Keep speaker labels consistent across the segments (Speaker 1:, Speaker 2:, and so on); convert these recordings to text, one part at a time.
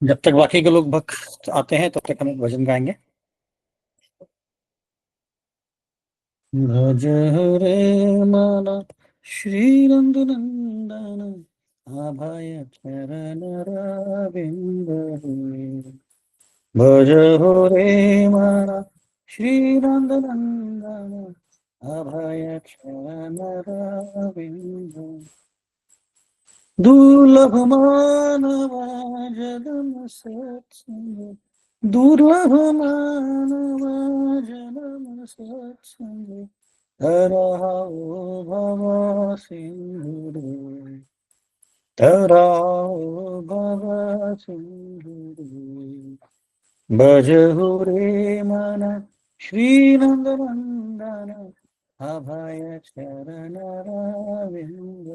Speaker 1: जब तक बाकी के लोग भक्त आते हैं तब तक हम एक भजन गाएंगे। भज रे मन श्री रंगनंदन अभय चरण रविंद रे। भज रे मन श्री रंगनंदन अभय चरण रविंद। दुर्लभ मानव जन्म सत्संग, दुर्लभ मानव जन्म सत्संग, तरहु भव सिंधु, तरहु भव सिंधु। भजहु रे मन श्री नंदनंदन अभय चरण रविंद।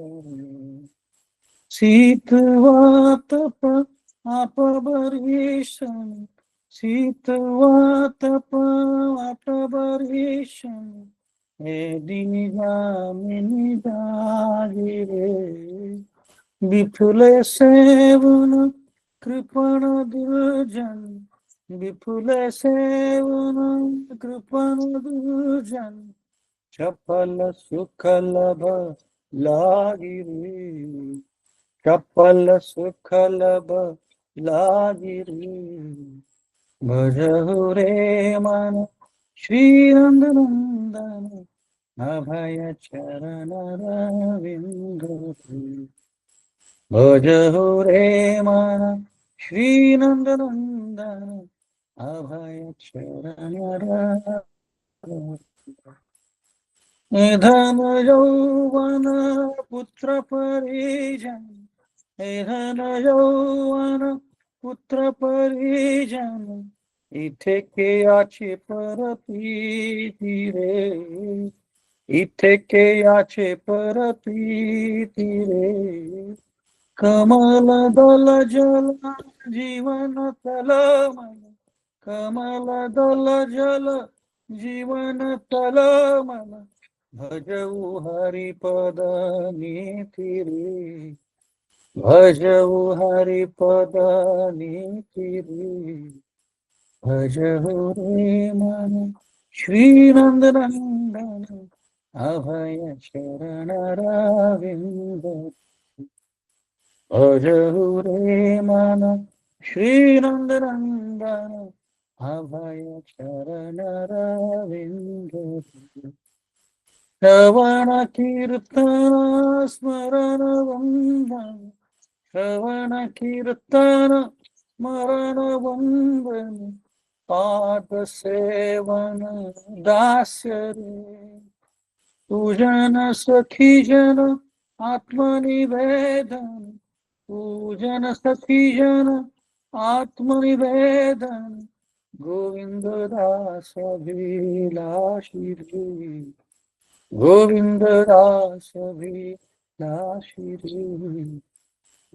Speaker 1: शीतवातप अपबर्हिषं, शीतवातप अपबर्हिषं, हे दीघामिनि दागिरे। विपुल सेवन कृपण दुर्जन, विपुल सेवन कृपण दुर्जन, चपल सुखलभ लागिरे। चपल सुखलभ लागिरी। भजहु रे मन श्री रंगनंदन अभय चरण रविंद। भजहु रे मन श्री नंदनंदन अभय चरण रविंद। धन यौवन पुत्र परिजन, धन यौवन पुत्र परिजन, इथे के आचे परप्रीति रे। इथे के आचे परप्रीति रे। कमल दल जल जीवन तल मन, कमल दल जल जीवन तल मन, भजऊ हरिपद नीति रे। भजऊ हरिपद नीति रे। भजहु रे मन श्री नंदनंदन अभय चरण रविंद। भजहु रे मन श्री नंदनंदन अभय चरण रविंद। श्रवण कीर्तन स्मरण वंदन, श्रवण कीर्तन स्मरण वंदन, पाद सेवन दास्य रे। पूजन सखी जन आत्मनिवेदन, पूजन सखी जन आत्मनिवेदन, गोविंद दास अभिलाषी रे। गोविंद दास अभिलाषी रे।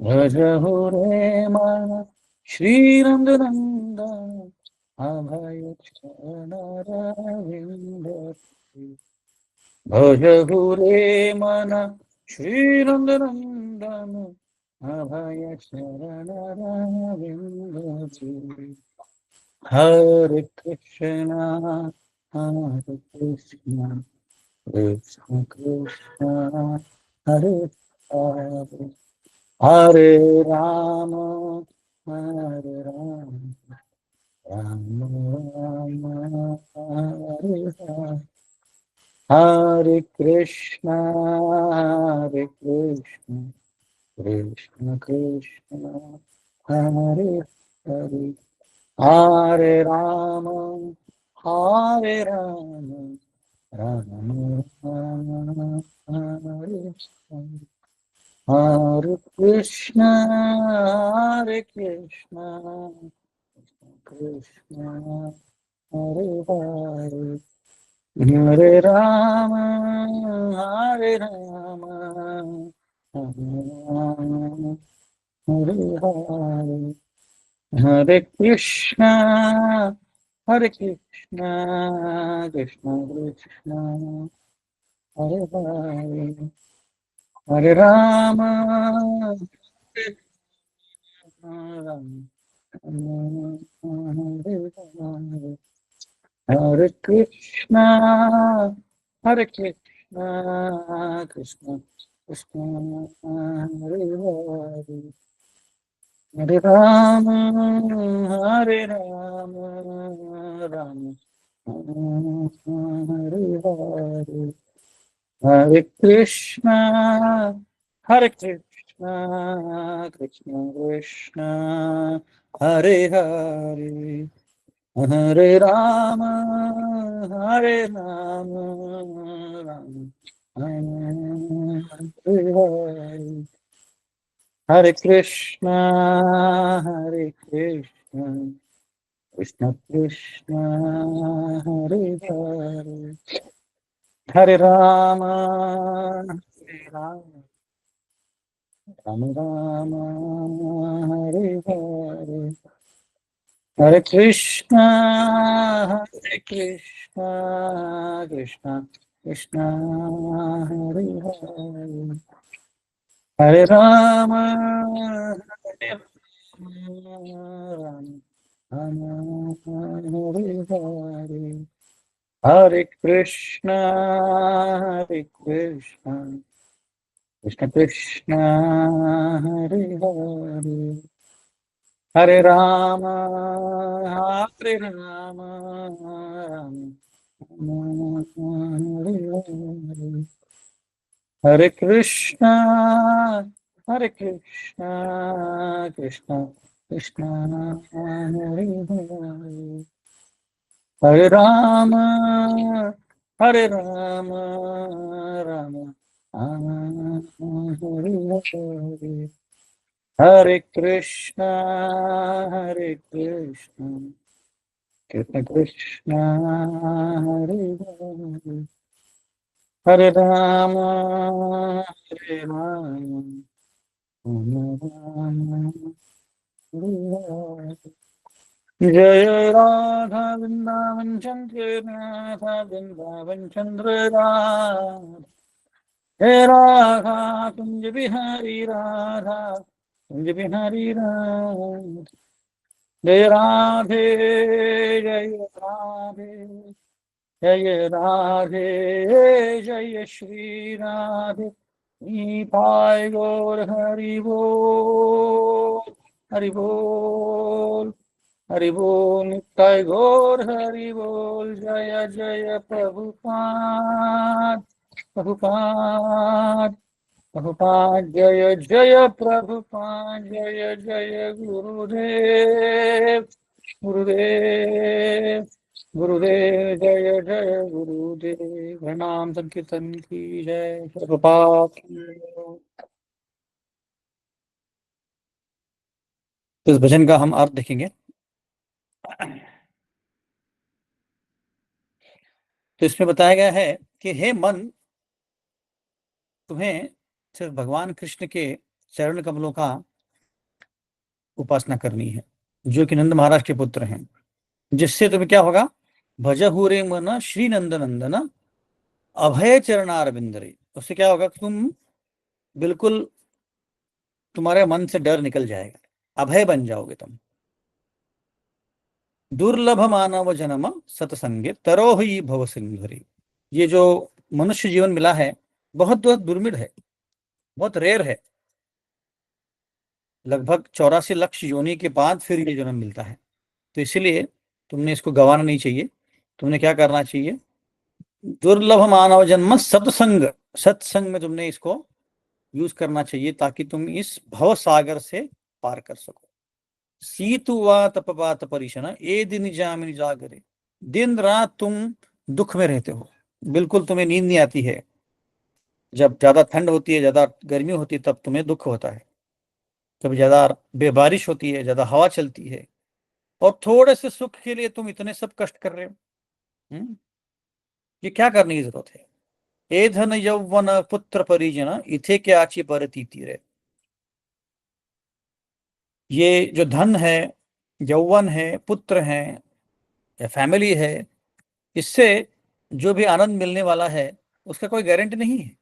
Speaker 1: भजहु रे मन श्री रंगनंदन अभय चरण रविंद। भजहु रे मन श्री रंगनंदन अभय चरण रविंद। हरे कृष्णा कृष्ण कृष्ण हरे हरे, हरे राम हरे राम, राम राम हरे हरे। हरे कृष्ण कृष्ण कृष्ण हरे हरे, हरे राम राम राम हरे हरे। हरे कृष्ण कृष्ण हरे हरे, हरे राम राम हरे हरे। हरे कृष्ण कृष्ण कृष्ण हरे हरे, हरे Ram Ram Hare Krishna, Hare Krishna, Krishna Krishna, Hare Hare, Hare Rama, Hare Rama, Rama Rama, Hare Hare, Hare Krishna, Hare Krishna, Krishna Krishna, Hare Hare, Hare Rama, Hare Rama, Rama Rama, Hare Hare, Hare Krishna, Hare Krishna, Krishna Krishna, Hare Hare, Hare Rama, Hare Rama, Rama Rama, Hare Hare, Hare Krishna, Hare Krishna, Krishna Krishna, Hare Hare, Hare Rama, Hare Rama, Rama Hare Hare, Hare Krishna, Hare Krishna, Krishna Krishna, Hare Hare, Hare Rama, Hare Rama, Rama Hare Hare, Hare Krishna, Hare Krishna, Krishna Krishna, Hare Hare, Hare Rama, Hare Rama, Rama Rama, Hare Hare, Hare Krishna, Hare Krishna, Krishna Krishna, Hare Hare, Hare Rama, Hare Rama, Rama Rama, Hare Hare. जय राधा वृंदावन चंद्र राधा वृंदावन चंद्र राधा, हे राधा कुंज बिहारी राधा कुंज बिहारी राधा, जय राधे जय राधे, जय राधे जय श्री राधे, निताय गौर हरि बोल, हरि बोल, हरि बोल, निताय गौर हरि बोल, जय जय प्रभुपाद, प्रभुपाद, प्रभुपाद, जय जय प्रभुपाद, जय जय गुरुदेव, गुरुदेव, गुरुदेव, जय जय गुरुदेव, प्रणाम संकीर्तन की जय, प्रभुपाद की जय। इस भजन का हम अर्थ देखेंगे। तो इसमें बताया गया है कि हे मन, तुम्हें सिर्फ भगवान कृष्ण के चरण कमलों का उपासना करनी है, जो कि नंद महाराज के पुत्र हैं, जिससे तुम्हें क्या होगा, भजहु रे मन श्री नंद नंदन अभय चरणार बिंदरे, उससे क्या होगा, तुम बिल्कुल, तुम्हारे मन से डर निकल जाएगा, अभय बन जाओगे तुम। दुर्लभ मानव जन्म सतसंगे तरो ही भव सिंधुरी, ये जो मनुष्य जीवन मिला है बहुत बहुत दुर्मिळ है, बहुत रेयर है, लगभग 84 लाख योनि के बाद फिर ये जन्म मिलता है। तो इसीलिए तुमने इसको गंवाना नहीं चाहिए, तुमने क्या करना चाहिए, दुर्लभ मानव जन्म सत्संग, सत्संग में तुमने इसको यूज करना चाहिए, ताकि तुम इस भव सागर से पार कर सको। सीतुवा तपवात परिशन ए दिन जामिन जागरे, दिन रात तुम दुख में रहते हो, बिल्कुल तुम्हें नींद नहीं आती है, जब ज्यादा ठंड होती है, ज्यादा गर्मी होती है, तब तुम्हें दुख होता है, जब ज्यादा बेबारिश होती है, ज्यादा हवा चलती है, और थोड़े से सुख के लिए तुम इतने सब कष्ट कर रहे हो। ये क्या करने की जरूरत है, ए धन यौवन पुत्र परिजन इथे क्या आची परती तीरे, ये जो धन है, यौवन है, पुत्र है, या फैमिली है, इससे जो भी आनंद मिलने वाला है उसका कोई गारंटी नहीं है,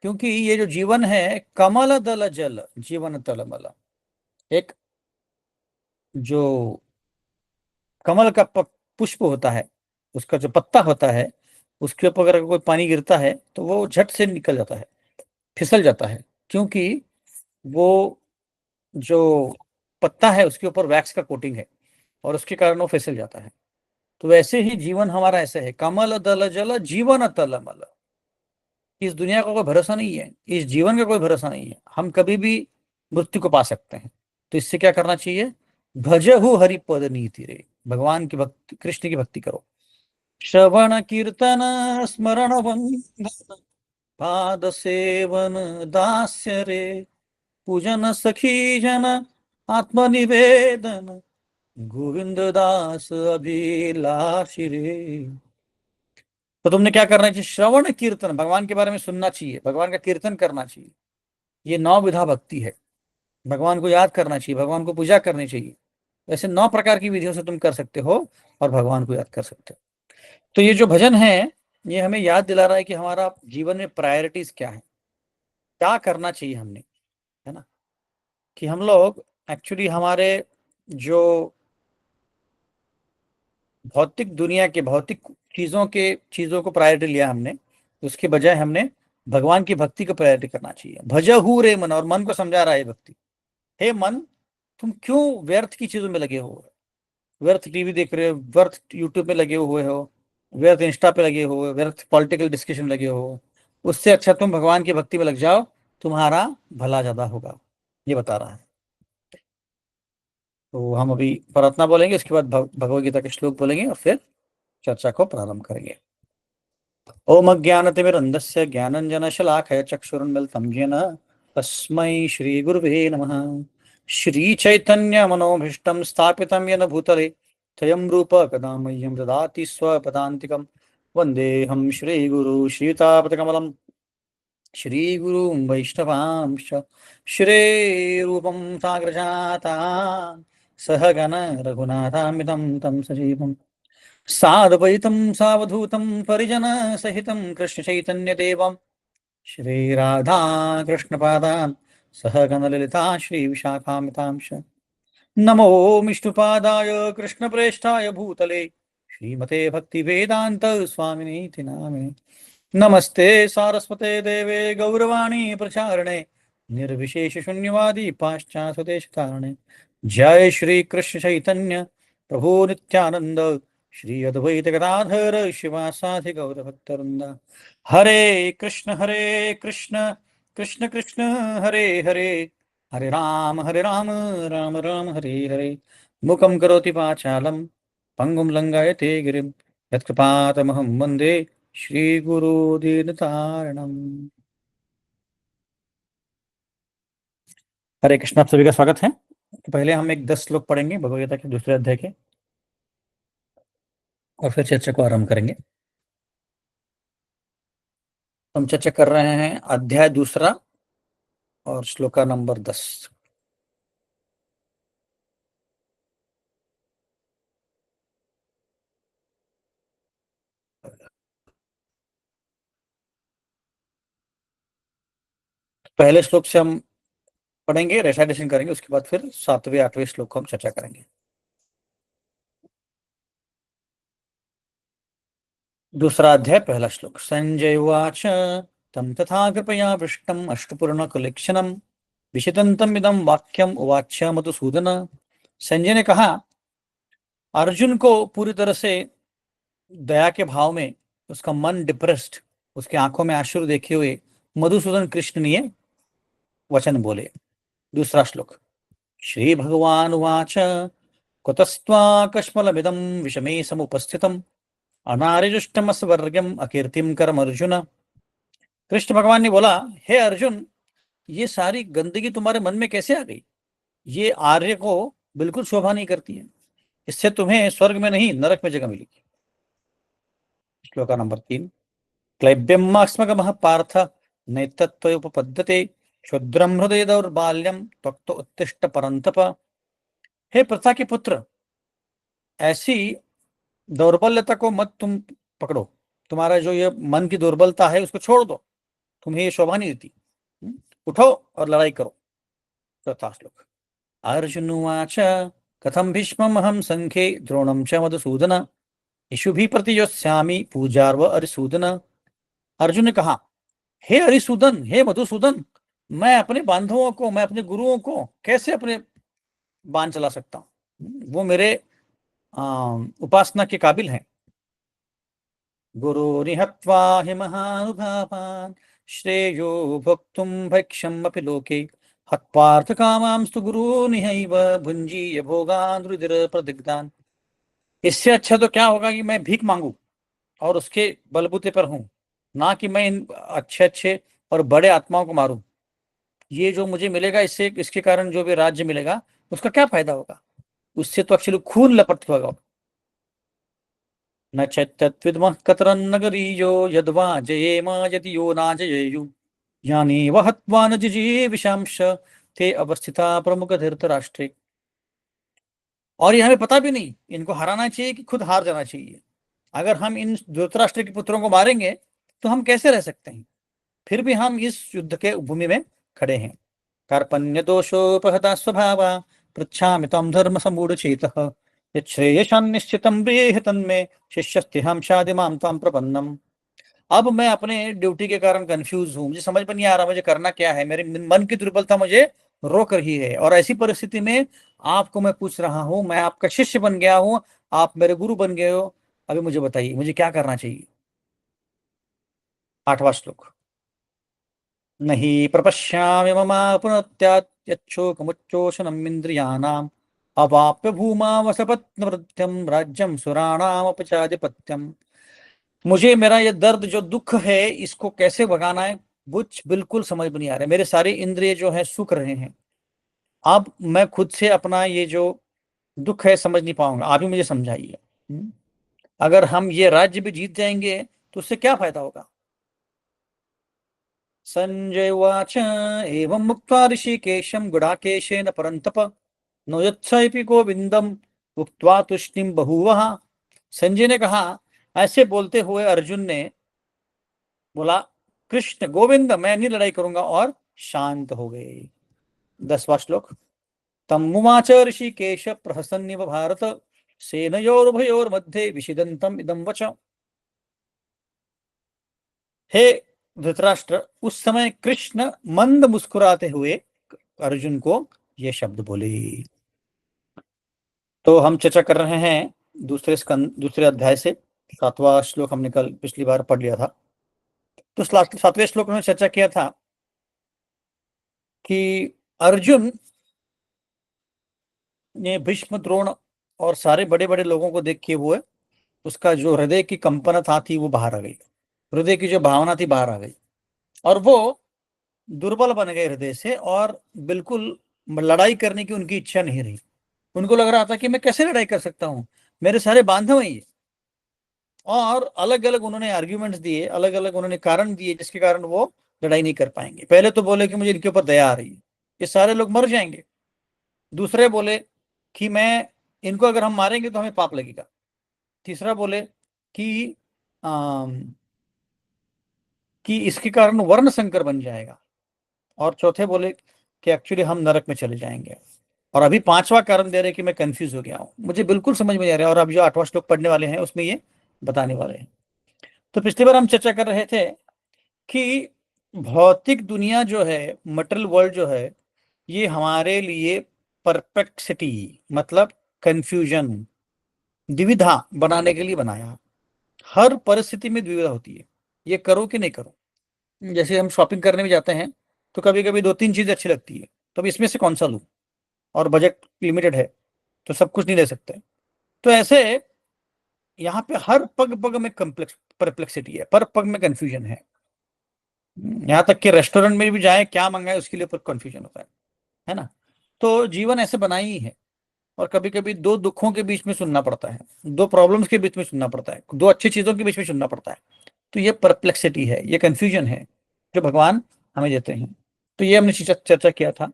Speaker 1: क्योंकि ये जो जीवन है, कमल दल जल जीवन तलमल, एक जो कमल का पुष्प होता है, उसका जो पत्ता होता है, उसके ऊपर अगर कोई पानी गिरता है तो वो झट से निकल जाता है, फिसल जाता है, क्योंकि वो जो पत्ता है उसके ऊपर वैक्स का कोटिंग है और उसके कारण वो फिसल जाता है। तो वैसे ही जीवन हमारा ऐसे है, कमल दल जल जीवन तलमल। इस दुनिया का कोई भरोसा नहीं है, इस जीवन का कोई भरोसा नहीं है, हम कभी भी मृत्यु को पा सकते हैं। तो इससे क्या करना चाहिए? भजहु हरिपद नीति रे, भगवान की भक्ति, कृष्ण की भक्ति करो। श्रवण कीर्तन स्मरण वंदन पाद सेवन दास्य रे, पूजन सखी जन आत्मनिवेदन गोविंद दास अभिलाषी रे। तो तुमने क्या करना चाहिए? श्रवण कीर्तन, भगवान के बारे में सुनना चाहिए, भगवान का कीर्तन करना चाहिए। ये नौ विधा भक्ति है। भगवान को याद करना चाहिए, भगवान को पूजा करनी चाहिए। ऐसे 9 प्रकार की विधियों से तुम कर सकते हो और भगवान को याद कर सकते हो। तो ये जो भजन है, ये हमें याद दिला रहा है कि हमारा जीवन में प्रायोरिटीज क्या है, क्या करना चाहिए हमने, है ना। कि हम लोग एक्चुअली हमारे जो भौतिक दुनिया के भौतिक चीजों को प्रायोरिटी लिया हमने, उसके बजाय हमने भगवान की भक्ति को प्रायोरिटी करना चाहिए। भजहु रे मन, और मन को समझा रहा है भक्ति। हे मन, तुम क्यों व्यर्थ की चीजों में लगे हो? व्यर्थ टीवी देख रहे हो, व्यर्थ यूट्यूब पे लगे हुए हो, व्यर्थ इंस्टा पे लगे हो, व्यर्थ पॉलिटिकल डिस्कशन लगे हो। उससे अच्छा तुम भगवान की भक्ति में लग जाओ, तुम्हारा भला ज्यादा होगा, ये बता रहा है। तो हम अभी प्रार्थना बोलेंगे, उसके बाद भगवत गीता के श्लोक बोलेंगे और फिर चर्चा को प्रारंभ करेंगे। ओम अज्ञानतिमिरन्धस्य ज्ञानञ्जनशलाखया चक्षुरुन्मिलितं येन तस्मै श्रीगुरुवे नमः। श्रीचैतन्यमनोभीष्टं स्थापितं येन भूतले स्वयं रूप कदा मह्यं ददाति स्वपदान्तिकं। वन्देऽहं श्रीगुरु श्रीयुतापदकमलं श्रीगुरुं वैष्णवांश्च श्रीरूपं साग्रजाता सहगण रघुनाथामितं तं सजीवम् साद्वैतं सावधूतं परिजनसहितं कृष्णचैतन्यदेवं श्रीराधाकृष्णपादान् सहगणललिता श्रीविशाखामितांश नमो विष्णुपादाय कृष्णप्रेष्ठाय भूतले श्रीमते भक्तिवेदान्त स्वामिनीति नामे। नमस्ते सारस्वते देवे गौरवाणी प्रचारणे निर्विशेष शून्यवादी पाश्चात्यदेशकारणे। जय श्री कृष्ण चैतन्य प्रभु नित्यानंद श्री अद्वैत गदाधर शिवासादि गौरभक्तवृंद। हरे कृष्ण कृष्ण कृष्ण हरे हरे, हरे राम राम राम हरे हरे। मुखं करोति वाचालं पंगुं लंघयते गिरिं, यत्कृपातमहं वन्दे श्री गुरु दीनतारणम। हरे कृष्ण, आप सभी का स्वागत है। तो पहले हम एक 10 श्लोक पढ़ेंगे भगवद गीता के दूसरे अध्याय के, और फिर चर्चा को आरंभ करेंगे। हम चर्चा कर रहे हैं अध्याय दूसरा और श्लोका नंबर 10। पहले श्लोक से हम पढ़ेंगे, रेसाइटेशन करेंगे, उसके बाद फिर 7वें 8वें श्लोक को हम चर्चा करेंगे। दूसरा अध्याय पहला श्लोक। संजय उवाच तं तथा कृपया पृष्टम् अष्टपूर्णकुलेक्षणं विशितन्तम् इदं वाक्यम् उवाच मधुसूदन। संजय ने कहा, अर्जुन को पूरी तरह से दया के भाव में, उसका मन डिप्रेस्ड, उसके आंखों में आंसू देखे हुए मधुसूदन कृष्ण ने वचन बोले। दूसरा श्लोक। श्री भगवान उवाच कुतस्त्वाकश्मलमिदं विषमे समुपस्थितम् अनार्यजुष्टमस्वर्ग्यम् अकीर्तिं करम अर्जुन। कृष्ण भगवान ने बोला, हे अर्जुन, ये सारी गंदगी तुम्हारे मन में कैसे आ गई? ये आर्य को बिल्कुल शोभा नहीं करती है, इससे तुम्हें स्वर्ग में नहीं नरक में जगह मिलेगी। श्लोका नंबर 3। क्लैब्यमास्मगमः पार्थ नैतत्त्वोपपद्यते क्षुद्रं हृदय दौर्बाल्यं त्वक्तो उत्तिष्ठ परन्तप। हे प्रथा के पुत्र, ऐसी दौर्बल्यता को मत तुम पकड़ो। तुम्हारा जो ये मन की दुर्बलता है उसको छोड़ दो, तुम्हें ये शोभा नहीं देती। उठो और लड़ाई करो। चौथा श्लोक। अर्जुन उवाच कथम भीष्मम हम संखे द्रोणम च मधुसूदन इषुभि प्रतियोत्स्यामि पूजार्व अरिसूदन। अर्जुन ने कहा, हे अरिसूदन, हे मधुसूदन, मैं अपने बांधवों को, मैं अपने गुरुओं को कैसे अपने बाण चला सकता हूं? वो मेरे उपासना के काबिल हैं। गुरु निहत्वा हि महानुभावान् श्रेयो भोक्तुं भैक्षमपि लोके हत्वार्थ कामांस्तु गुरूनिहैव भुञ्जीय भोगान् रुधिर प्रदिग्धान्। इससे अच्छा तो क्या होगा कि मैं भीख मांगू और उसके बलबूते पर हूं, ना कि मैं इन अच्छे अच्छे और बड़े आत्माओं को मारूं। ये जो मुझे मिलेगा, इससे इसके कारण जो भी राज्य मिलेगा उसका क्या फायदा होगा? उससे तो एक्चुअली खून लपट होगा। न चैतद्विद्मः कतरन्न गरीयो यद्वा जयेमा यदि यो नाजयेयु यानेव हत्वा न जिजीविषांश ते अवस्थिता प्रमुख धृतराष्ट्रे। और ये हमें पता भी नहीं, इनको हराना चाहिए कि खुद हार जाना चाहिए। अगर हम इन धृतराष्ट्र के पुत्रों को मारेंगे तो हम कैसे रह सकते हैं? फिर भी हम इस युद्ध के भूमि में खड़े हैं। कार्पण्य दोषोपहता स्वभावा पृच्छामि त्वं धर्म समूढ़ चेतः यच्छ्रेयशान् निश्चितं ब्रीहि तन्मे शिष्यस्तेहं शाधि मां त्वां प्रपन्नम। अब मैं अपने ड्यूटी के कारण कंफ्यूज हूँ, मुझे समझ में नहीं आ रहा मुझे करना क्या है। मेरे मन की दुर्बलता मुझे रोक रही है, और ऐसी परिस्थिति में आपको मैं पूछ रहा हूँ, मैं आपका शिष्य बन गया हूँ, आप मेरे गुरु बन गए हो। अभी मुझे बताइए, मुझे क्या करना चाहिए? 8वां श्लोक। नहीं प्रपश्यामि ममापुनत्यात् यच्छोकमुच्चोषणम् इन्द्रियाणाम् अवाप्य भूमा वसपत्नवृत्यं राज्यं सुराणामपचाधिपत्यम्। मुझे मेरा ये दर्द जो दुख है इसको कैसे भगाना है, कुछ बिल्कुल समझ में नहीं आ रहा है। मेरे सारे इंद्रिय जो है सूख रहे हैं। अब मैं खुद से अपना ये जो दुख है समझ नहीं पाऊंगा, आप ही मुझे समझाइए। अगर हम ये राज्य भी जीत जाएंगे तो उससे क्या फायदा होगा? संजय उवाच एवं मुक्त्वा ऋषिकेशं गुडाकेशेन परन्तप नो यत्सैपि गोविंदम उक्त्वा तुष्टिम बहुवः। संजय ने कहा, ऐसे बोलते हुए अर्जुन ने बोला, कृष्ण गोविंद, मैं नहीं लड़ाई करूंगा, और शांत हो गए। 10वां श्लोक। तमुवाच ऋषिकेश प्रहसन्निव भारत सेनयोरुभयोर्मध्ये विषिदन्तम् इदं वच। हे धृतराष्ट्र, उस समय कृष्ण मंद मुस्कुराते हुए अर्जुन को ये शब्द बोले। तो हम चर्चा कर रहे हैं दूसरे अध्याय से। 7वां श्लोक हमने कल पिछली बार पढ़ लिया था। तो 7वें श्लोक में चर्चा किया था कि अर्जुन ने भीष्म, द्रोण और सारे बड़े बड़े लोगों को देखे हुए उसका जो हृदय की कंपनता थी वो बाहर आ गई, हृदय की जो भावना थी बाहर आ गई, और वो दुर्बल बन गए हृदय से, और बिल्कुल लड़ाई करने की उनकी इच्छा नहीं रही। उनको लग रहा था कि मैं कैसे लड़ाई कर सकता हूँ, मेरे सारे बांधव हैं ये। और अलग अलग उन्होंने आर्ग्यूमेंट्स दिए, अलग अलग उन्होंने कारण दिए जिसके कारण वो लड़ाई नहीं कर पाएंगे। पहले तो बोले कि मुझे इनके ऊपर दया आ रही है, ये सारे लोग मर जाएंगे। दूसरे बोले कि मैं इनको अगर हम मारेंगे तो हमें पाप लगेगा। तीसरा बोले कि कि इसके कारण वर्ण संकर बन जाएगा। और चौथे बोले कि एक्चुअली हम नरक में चले जाएंगे। और अभी 5वां कारण दे रहे कि मैं कंफ्यूज हो गया हूं, मुझे बिल्कुल समझ में नहीं आ रहा है। और अभी जो 8वां श्लोक पढ़ने वाले हैं उसमें ये बताने वाले हैं। तो पिछली बार हम चर्चा कर रहे थे कि भौतिक दुनिया जो है, मटेरियल वर्ल्ड जो है, ये हमारे लिए परप्लेक्सिटी मतलब कंफ्यूजन, द्विविधा बनाने के लिए बनाया। हर परिस्थिति में द्विविधा होती है, ये करो कि नहीं करो। जैसे हम शॉपिंग करने में जाते हैं तो कभी कभी 2-3 चीजें अच्छी लगती है, तो अब इसमें से कौन सा लूं, और बजट लिमिटेड है तो सब कुछ नहीं ले सकते। तो ऐसे यहाँ पे हर पग पग में कम्प्लेक्स परप्लेक्सिटी है, पर पग में कंफ्यूजन है। यहाँ तक कि रेस्टोरेंट में भी जाए क्या मंगाए उसके लिए ऊपर कंफ्यूजन होता है ना। तो जीवन ऐसे बना ही है। और कभी कभी दो दुखों के बीच में सुनना पड़ता है, दो प्रॉब्लम्स के बीच में सुनना पड़ता है, दो अच्छी चीजों के बीच में सुनना पड़ता है। तो ये परप्लेक्सिटी है, ये कंफ्यूजन है जो भगवान हमें देते हैं। तो ये हमने चर्चा किया था।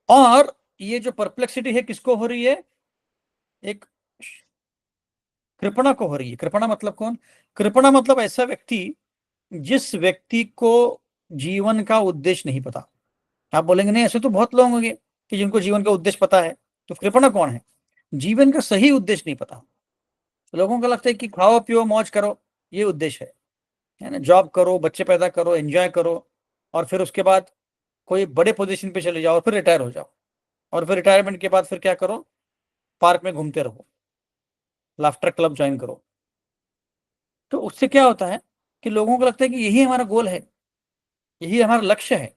Speaker 1: और ये जो परप्लेक्सिटी है किसको हो रही है? एक कृपणा को हो रही है। कृपणा मतलब कौन? कृपणा मतलब ऐसा व्यक्ति जिस व्यक्ति को जीवन का उद्देश्य नहीं पता। आप बोलेंगे नहीं, ऐसे तो बहुत लोग होंगे कि जिनको जीवन का उद्देश्य पता है। तो कृपणा कौन है? जीवन का सही उद्देश्य नहीं पता। लोगों को लगता है कि खाओ पियो मौज करो, ये उद्देश्य है ना। जॉब करो, बच्चे पैदा करो, एंजॉय करो, और फिर उसके बाद कोई बड़े पोजीशन पे चले जाओ और फिर रिटायर हो जाओ, और फिर रिटायरमेंट के बाद फिर क्या करो, पार्क में घूमते रहो, लाफ्टर क्लब ज्वाइन करो। तो उससे क्या होता है कि लोगों को लगता है कि यही हमारा गोल है, यही हमारा लक्ष्य है,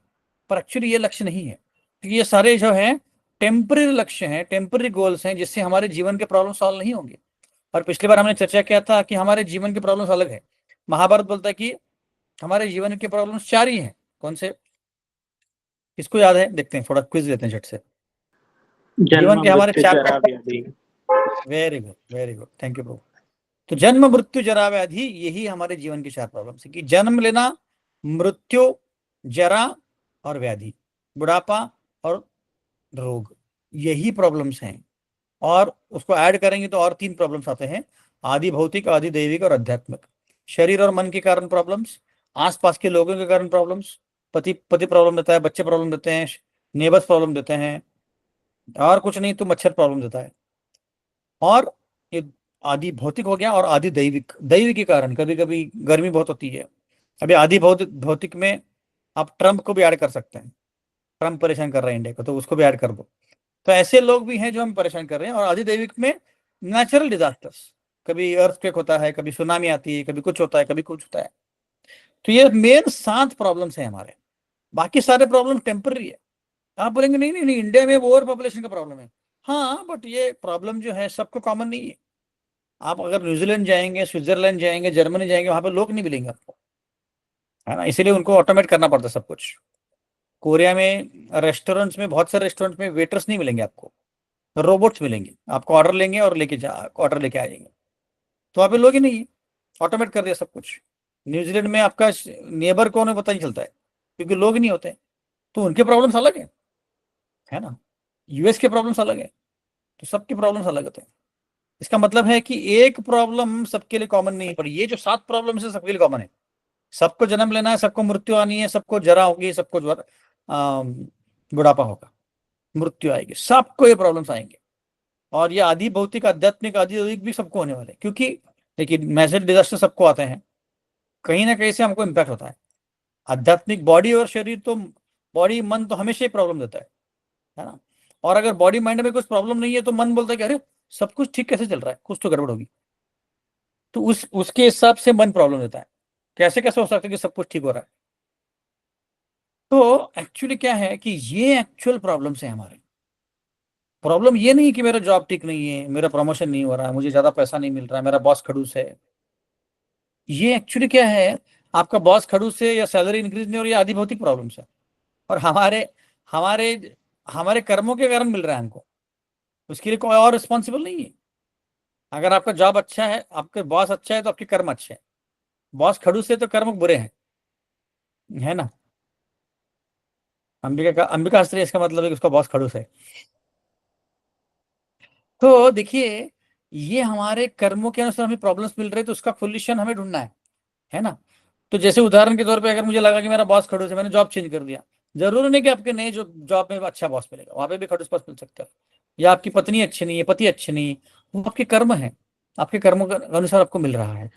Speaker 1: पर एक्चुअली ये लक्ष्य नहीं है। क्योंकि ये सारे जो है टेम्पररी लक्ष्य हैं, टेम्पररी गोल्स हैं, जिससे हमारे जीवन के प्रॉब्लम सॉल्व नहीं होंगे। और पिछली बार हमने चर्चा किया था कि हमारे जीवन के प्रॉब्लम्स अलग है। महाभारत बोलता है कि हमारे जीवन के प्रॉब्लम्स 4 ही हैं। कौन से? किसको याद है? देखते हैं, थोड़ा क्विज लेते हैं झट से। जीवन
Speaker 2: जन्म
Speaker 1: के हमारे
Speaker 2: मृत्यु
Speaker 1: 4
Speaker 2: जरा
Speaker 1: प्रॉब्लम।
Speaker 2: व्याधि।
Speaker 1: Very good, very good, thank you प्रभु। तो जन्म मृत्यु जरा व्याधि, यही हमारे जीवन की 4 प्रॉब्लम्स है कि जन्म लेना, मृत्यु, जरा और व्याधि, बुढ़ापा और रोग, यही प्रॉब्लम्स हैं। और उसको ऐड करेंगे तो और 3 प्रॉब्लम्स आते हैं, आदि भौतिक, आदि दैविक और आध्यात्मिक। शरीर और मन के कारण प्रॉब्लम्स, आसपास के लोगों के कारण प्रॉब्लम्स, पति पति प्रॉब्लम देता है, बच्चे प्रॉब्लम देते हैं, नेबर्स प्रॉब्लम देते हैं, और कुछ नहीं तो मच्छर प्रॉब्लम देता है। और ये आदि भौतिक हो गया, और आदि दैविक, दैविक के कारण कभी कभी गर्मी बहुत होती है। अभी आदि भौतिक भौतिक में आप ट्रम्प को भी ऐड कर सकते हैं। ट्रम्प परेशान कर रहे हैं इंडिया को, तो उसको भी ऐड कर दो। तो ऐसे लोग भी हैं जो हम परेशान कर रहे हैं। और आदि दैविक में नेचुरल डिजास्टर्स, कभी अर्थक्वेक होता है, कभी सुनामी आती है, कभी कुछ होता है, कभी कुछ होता है। तो ये मेन 7 प्रॉब्लम्स हैं हमारे। बाकी सारे प्रॉब्लम टेम्पररी है। आप बोलेंगे नहीं नहीं नहीं, इंडिया में ओवर पॉपुलेशन का प्रॉब्लम है। हाँ, बट ये प्रॉब्लम जो है सबको कॉमन नहीं है। आप अगर न्यूजीलैंड जाएंगे, स्विट्जरलैंड जाएंगे, जर्मनी जाएंगे, वहां पे लोग नहीं मिलेंगे आपको, है ना। इसीलिए उनको ऑटोमेट करना पड़ता है सब कुछ। कोरिया में रेस्टोरेंट्स में, बहुत सारे रेस्टोरेंट्स में वेटर्स नहीं मिलेंगे आपको, रोबोट्स मिलेंगे आपको। ऑर्डर लेंगे और लेके जा ऑर्डर लेके आ जाएंगे। तो वहाँ पे लोग ही नहीं है, ऑटोमेट कर दिया सब कुछ। न्यूजीलैंड में आपका नेबर कौन है पता नहीं चलता है, क्योंकि लोग नहीं होते। तो उनके प्रॉब्लम्स अलग है ना। यूएस के प्रॉब्लम्स अलग है। तो सबके प्रॉब्लम्स अलग होते हैं। इसका मतलब है कि एक प्रॉब्लम सबके लिए कॉमन नहीं है, पर ये जो 7 प्रॉब्लम्स है सबके लिए कॉमन है। सबको जन्म लेना है, सबको मृत्यु आनी है, सबको जरा होगी, सबको ज्वर, बुढ़ापा होगा, मृत्यु आएगी, सबको ये प्रॉब्लम्स आएंगे। और ये आदि भौतिक, आध्यात्मिक, आदि दैविक भी सबको होने वाले हैं। क्योंकि देखिए, मैसेज डिजास्टर सबको आते हैं, कहीं ना कहीं से हमको इम्पैक्ट होता है। आध्यात्मिक बॉडी और शरीर तो, बॉडी मन तो हमेशा ही प्रॉब्लम देता है ना। और अगर बॉडी माइंड में कुछ प्रॉब्लम नहीं है तो मन बोलता है कि अरे सब कुछ ठीक कैसे चल रहा है, कुछ तो गड़बड़ होगी। तो उसके हिसाब से मन प्रॉब्लम देता है। कैसे कैसे हो सकता है कि सब कुछ ठीक हो रहा है। तो एक्चुअली क्या है कि ये एक्चुअल प्रॉब्लम्स है हमारे। प्रॉब्लम ये नहीं कि मेरा जॉब ठीक नहीं है, मेरा प्रमोशन नहीं हो रहा है, मुझे ज्यादा पैसा नहीं मिल रहा है, मेरा बॉस खड़ूस है। ये एक्चुअली क्या है, आपका बॉस खड़ूस है या सैलरी इंक्रीज नहीं हो रही है, आदि भौतिक प्रॉब्लम्स है। और हमारे हमारे हमारे कर्मों के कारण मिल रहा है हमको, उसके लिए कोई और रिस्पॉन्सिबल नहीं है। अगर आपका जॉब अच्छा है, आपके बॉस अच्छा है, तो आपके कर्म अच्छे हैं। बॉस खड़ूस है तो कर्म बुरे हैं, है ना। अंबिका शास्त्री, इसका मतलब है कि उसका बॉस खड़ूस है। तो देखिए, ये हमारे कर्मों के अनुसार हमें प्रॉब्लम्स मिल रहे हैं, तो उसका सोल्यूशन हमें ढूंढना है ना। तो जैसे उदाहरण के तौर पे, अगर मुझे लगा कि मेरा बॉस खड़ूस है, मैंने जॉब चेंज कर दिया, जरूरी नहीं कि आपके नए जो जॉब में अच्छा बॉस मिलेगा, वहां पे भी खड़ूस बॉस मिल सकता है। या आपकी पत्नी अच्छी नहीं है, पति अच्छे नहीं है, वो आपके कर्म है, आपके कर्मों के अनुसार आपको मिल रहा है।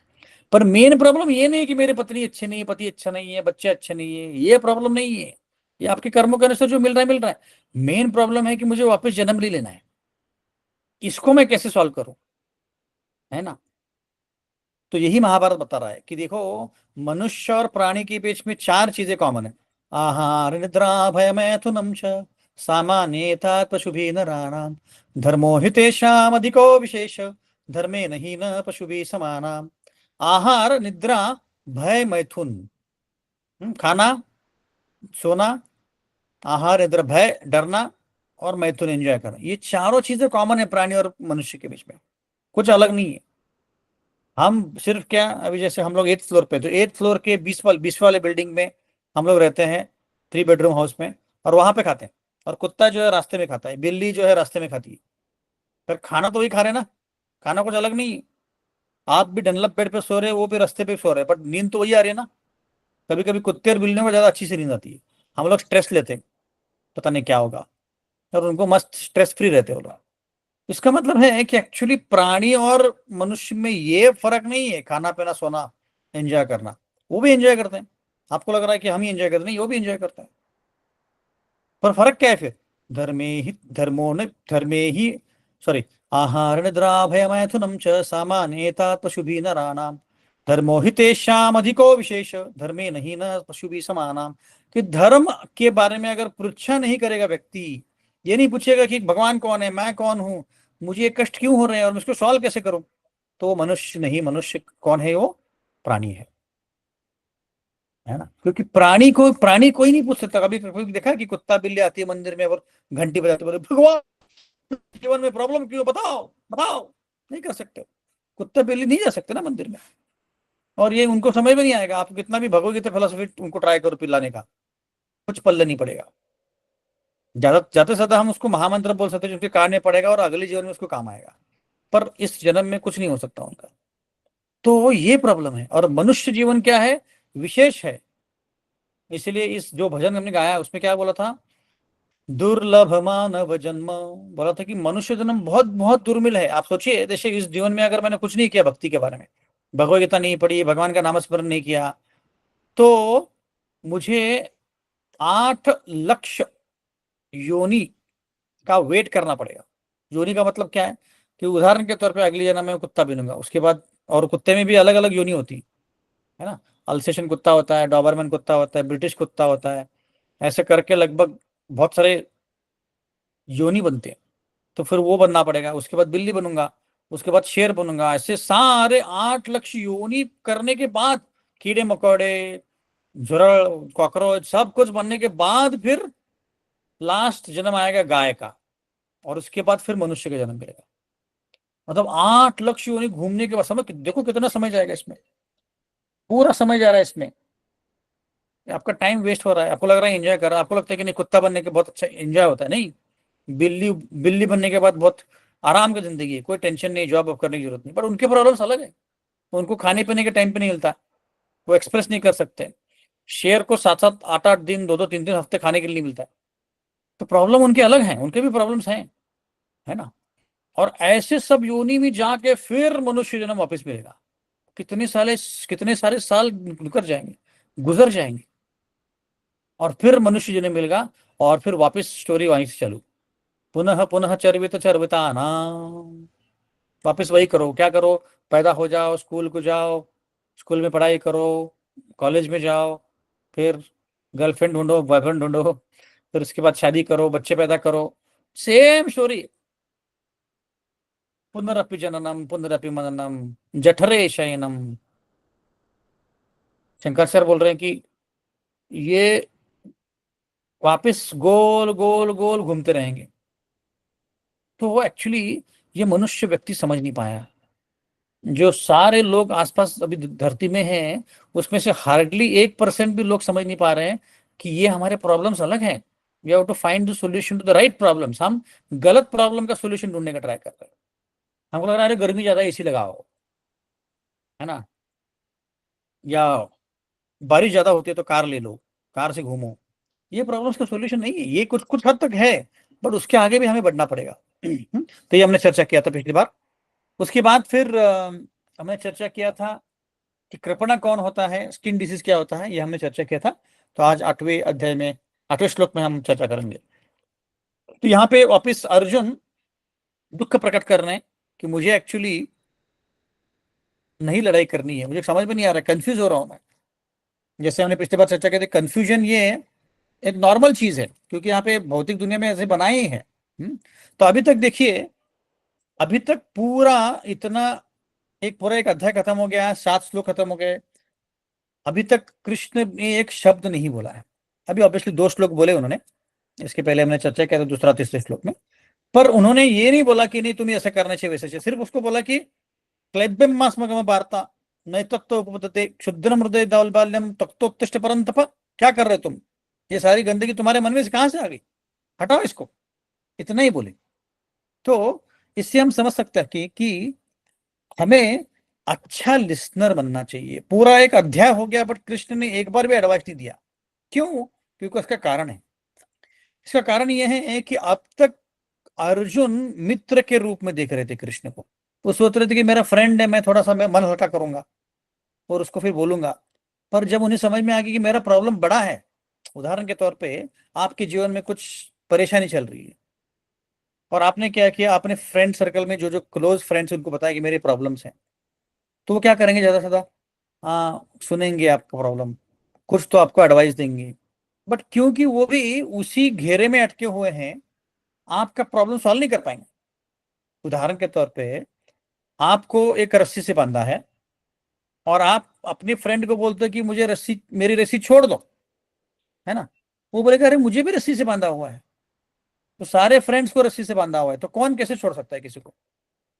Speaker 1: पर मेन प्रॉब्लम ये नहीं है कि मेरे पत्नी अच्छे नहीं है, पति अच्छा नहीं है, बच्चे अच्छे नहीं है, ये प्रॉब्लम नहीं है। ये आपके कर्मों के अनुसार जो मिल रहा है मिल रहा है। मेन प्रॉब्लम है कि मुझे वापस जन्म नहीं लेना है, इसको मैं कैसे सॉल्व करूं, है ना। तो यही महाभारत बता रहा है कि देखो, मनुष्य और प्राणी के बीच में 4 चीजें कॉमन है। आहार निद्रा भय मैथुनम च सामान्येता पशुभिः नराणाम धर्मो हि तेषाम् अधिको विशेष धर्मे नहीं न पशुभिः समानाम। आहार निद्रा भय मैथुन, खाना, सोना, आहार निद्रा भय डरना, और मैथुन एंजॉय करना, ये चारों चीजें कॉमन है प्राणी और मनुष्य के बीच में, कुछ अलग नहीं है। हम सिर्फ क्या, अभी जैसे हम लोग 8th फ्लोर पे, तो 8th फ्लोर के 20 वाले बिल्डिंग में हम लोग रहते हैं, 3 बेडरूम हाउस में, और वहां पे खाते हैं। और कुत्ता जो है रास्ते में खाता है, बिल्ली जो है रास्ते में खाती है। पर खाना तो वही खा रहे हैं ना, खाना कुछ अलग नहीं है। आप भी डनलप बेड पे सो रहे हैं, वो भी रास्ते पे सो रहे हैं, बट नींद तो वही आ रही है ना। कभी कभी कुत्ते और बिल्लियों को ज्यादा अच्छी से नींद आती है। हम लोग स्ट्रेस लेते हैं, पता नहीं क्या होगा, और उनको मस्त स्ट्रेस फ्री रहते हो लोग। इसका मतलब है कि एक्चुअली प्राणी और मनुष्य में ये फर्क नहीं है, खाना पीना सोना एंजॉय करना। वो भी एंजॉय करते हैं। आपको लग रहा है कि हम ही एंजॉय करते हैं, नहीं, वो भी एंजॉय करते हैं। पर फर्क क्या है फिर? धर्मे ही सॉरी, आहार निद्रा भय मैथुनम च सामान्येता पशुभिः नराणाम धर्मो हि तेषाम् अधिको विशेष धर्मे नहीं न पशुभिः समानाम। कि धर्म के बारे में अगर पृच्छा नहीं करेगा व्यक्ति, ये नहीं पूछेगा कि भगवान कौन है, मैं कौन हूं, मुझे ये कष्ट क्यों हो रहे हैं और मैं इसको सॉल्व कैसे करूं, तो वो मनुष्य नहीं। मनुष्य कौन है? वो प्राणी है ना। क्योंकि प्राणी कोई नहीं पूछ सकता। कभी कभी देखा कि कुत्ता बिल्ली आती है मंदिर में और घंटी बजाते, बोले भगवान जीवन में प्रॉब्लम क्यों, बताओ बताओ। नहीं कर सकते। कुत्ता बिल्ली नहीं जा सकते ना मंदिर में। और ये उनको समझ में नहीं आएगा, आप कितना भी भगवत गीता फिलोसफी उनको ट्राई करो पिलाने का, कुछ पल्ले नहीं पड़ेगा। ज्यादा से ज्यादा हम उसको महामंत्र बोल सकते हैं, जो उनके कान में पड़ेगा और अगले जीवन में उसको काम आएगा। पर इस जन्म में कुछ नहीं हो सकता उनका। तो ये प्रॉब्लम है। और मनुष्य जीवन क्या है? विशेष है। इसलिए इस जो भजन हमने गाया उसमें क्या बोला था? दुर्लभ मानव जन्म। बोला था कि मनुष्य जन्म बहुत बहुत दुर्मिल है। आप सोचिए, जैसे इस जीवन में अगर मैंने कुछ नहीं किया भक्ति के बारे में, भगवत गीता नहीं पढ़ी, भगवान का नामस्मरण नहीं किया, तो मुझे 8 लक्ष योनि का वेट करना पड़ेगा। योनि का मतलब क्या है? कि उदाहरण के तौर पे अगली जन्म में कुत्ता बनूंगा, उसके बाद, और कुत्ते में भी अलग अलग योनि होती है ना। अल्सेशन कुत्ता होता है, डॉबरमैन कुत्ता होता है, ब्रिटिश कुत्ता होता है। ऐसे करके लगभग बहुत सारे योनि बनते हैं। तो फिर वो बनना पड़ेगा। उसके बाद बिल्ली बनूंगा, उसके बाद शेर बनूंगा। ऐसे सारे 8 लक्ष योनि करने के बाद, कीड़े मकोड़े, झुरड़, कॉकरोच, सब कुछ बनने के बाद फिर लास्ट जन्म आएगा गाय का। और उसके बाद फिर मनुष्य का जन्म मिलेगा। मतलब 8 लक्ष योनि घूमने के बाद, समय देखो कितना समय जाएगा इसमें। पूरा समय जा रहा है इसमें। आपका टाइम वेस्ट हो रहा है। आपको लग रहा है एंजॉय कर रहा है, आपको लगता है कि नहीं कुत्ता बनने के बहुत अच्छा एंजॉय होता है, नहीं। बिल्ली बिल्ली बनने के बाद बहुत आराम की जिंदगी है, कोई टेंशन नहीं, जॉब अब करने की जरूरत नहीं। पर उनके प्रॉब्लम्स अलग है। उनको खाने पीने के टाइम पे नहीं मिलता, वो एक्सप्रेस नहीं कर सकते। शेर को 7 7 8 8 दिन, 2 2 3 3 हफ्ते खाने के लिए नहीं मिलता है। तो प्रॉब्लम उनके अलग हैं, उनके भी प्रॉब्लम्स हैं, है ना। और ऐसे सब योनि में जाके फिर मनुष्य जन्म वापस मिलेगा। कितने सारे साल निकल जाएंगे, गुजर जाएंगे, और फिर मनुष्य जन्म मिलेगा। और फिर वापस स्टोरी वहीं से चालू। पुनः पुनः चर्वित चर्विता नाम। वापस वही करो, क्या करो? पैदा हो जाओ, स्कूल को जाओ, स्कूल में पढ़ाई करो, कॉलेज में जाओ, फिर गर्लफ्रेंड ढूंढो, बॉयफ्रेंड ढूंढो, फिर उसके बाद शादी करो, बच्चे पैदा करो। Same story. पुनरपि जननम पुनरपि मननम जठरे शयनम। शंकराचार्य बोल रहे हैं कि ये वापस गोल गोल गोल घूमते रहेंगे। तो वो एक्चुअली ये मनुष्य व्यक्ति समझ नहीं पाया। जो सारे लोग आसपास अभी धरती में हैं, उसमें से हार्डली 1% भी लोग समझ नहीं पा रहे हैं कि ये हमारे प्रॉब्लम्स अलग हैं। We have to find the solution to the right problems. हम गलत प्रॉब्लम का सॉल्यूशन ढूंढने का ट्राई कर रहे हैं। हमको लग रहा है अरे गर्मी ज्यादा, एसी लगाओ, है ना, या बारिश ज्यादा होती है तो कार ले लो, कार से घूमो। ये प्रॉब्लम्स का सॉल्यूशन नहीं है। ये कुछ कुछ हद तक है, बट उसके आगे भी हमें बढ़ना पड़ेगा। तो ये हमने चर्चा किया था पिछली बार। उसके बाद फिर हमने चर्चा किया था कि कृपणा कौन होता है, स्किन डिसीज क्या होता है, ये हमने चर्चा किया था। तो आज 8वें अध्याय में, 8वें श्लोक में हम चर्चा करेंगे। तो यहाँ पे वापिस अर्जुन दुख प्रकट कर रहे हैं कि मुझे एक्चुअली नहीं लड़ाई करनी है, मुझे समझ में नहीं आ रहा, कंफ्यूज हो रहा हूं मैं। जैसे हमने पिछली बार चर्चा की थी, कंफ्यूजन ये एक नॉर्मल चीज है, क्योंकि यहाँ पे भौतिक दुनिया में ऐसे बनाए ही है। तो अभी तक देखिए, अभी तक पूरा इतना एक अध्याय खत्म हो गया, 7 श्लोक खत्म हो गए। अभी तक कृष्ण ने एक शब्द नहीं बोला है। अभी ऑब्वियसली 2 श्लोक बोले उन्होंने, इसके पहले हमने चर्चा किया था दूसरा तीसरे श्लोक में। पर उन्होंने ये नहीं बोला कि नहीं तुम्हें ऐसा करना चाहिए वैसे चाहिए। सिर्फ उसको बोला कि क्लैब्यम मास्मगम वार्ता नहीं तत्व उपपद्यते क्षुद्रम हृदय दौर्बल्यम तत्वोत्तिष्ठ परंतप। क्या कर रहे हो तुम? ये सारी गंदगी तुम्हारे मन में से कहां से आ गई? हटाओ इसको। इतना ही बोले। तो इससे हम समझ सकते हैं कि हमें अच्छा लिसनर बनना चाहिए। पूरा एक अध्याय हो गया, बट कृष्ण ने एक बार भी एडवाइस नहीं दिया। क्यों? क्योंकि उसका कारण है। इसका कारण यह है कि अब तक अर्जुन मित्र के रूप में देख रहे थे कृष्ण को। वो सोच रहे थे कि मेरा फ्रेंड है, मैं थोड़ा सा मैं मन हल्का करूंगा और उसको फिर बोलूंगा। पर जब उन्हें समझ में आ गया कि मेरा प्रॉब्लम बड़ा है, उदाहरण के तौर पे आपके जीवन में कुछ परेशानी चल रही है और आपने क्या किया, अपने फ्रेंड सर्कल में जो जो क्लोज फ्रेंड्स उनको बताया कि मेरे प्रॉब्लम्स हैं, तो वो क्या करेंगे, ज्यादा से ज्यादा हाँ सुनेंगे आपका प्रॉब्लम, कुछ तो आपको एडवाइस देंगे। बट क्योंकि वो भी उसी घेरे में अटके हुए हैं, आपका प्रॉब्लम सॉल्व नहीं कर पाएंगे। उदाहरण के तौर पे आपको एक रस्सी से बांधा है और आप अपने फ्रेंड को बोलते हो कि मुझे रस्सी, मेरी रस्सी छोड़ दो, है ना। वो बोलेगा अरे मुझे भी रस्सी से बांधा हुआ है। तो सारे फ्रेंड्स को रस्सी से बांधा हुआ है, तो कौन कैसे छोड़ सकता है किसी को,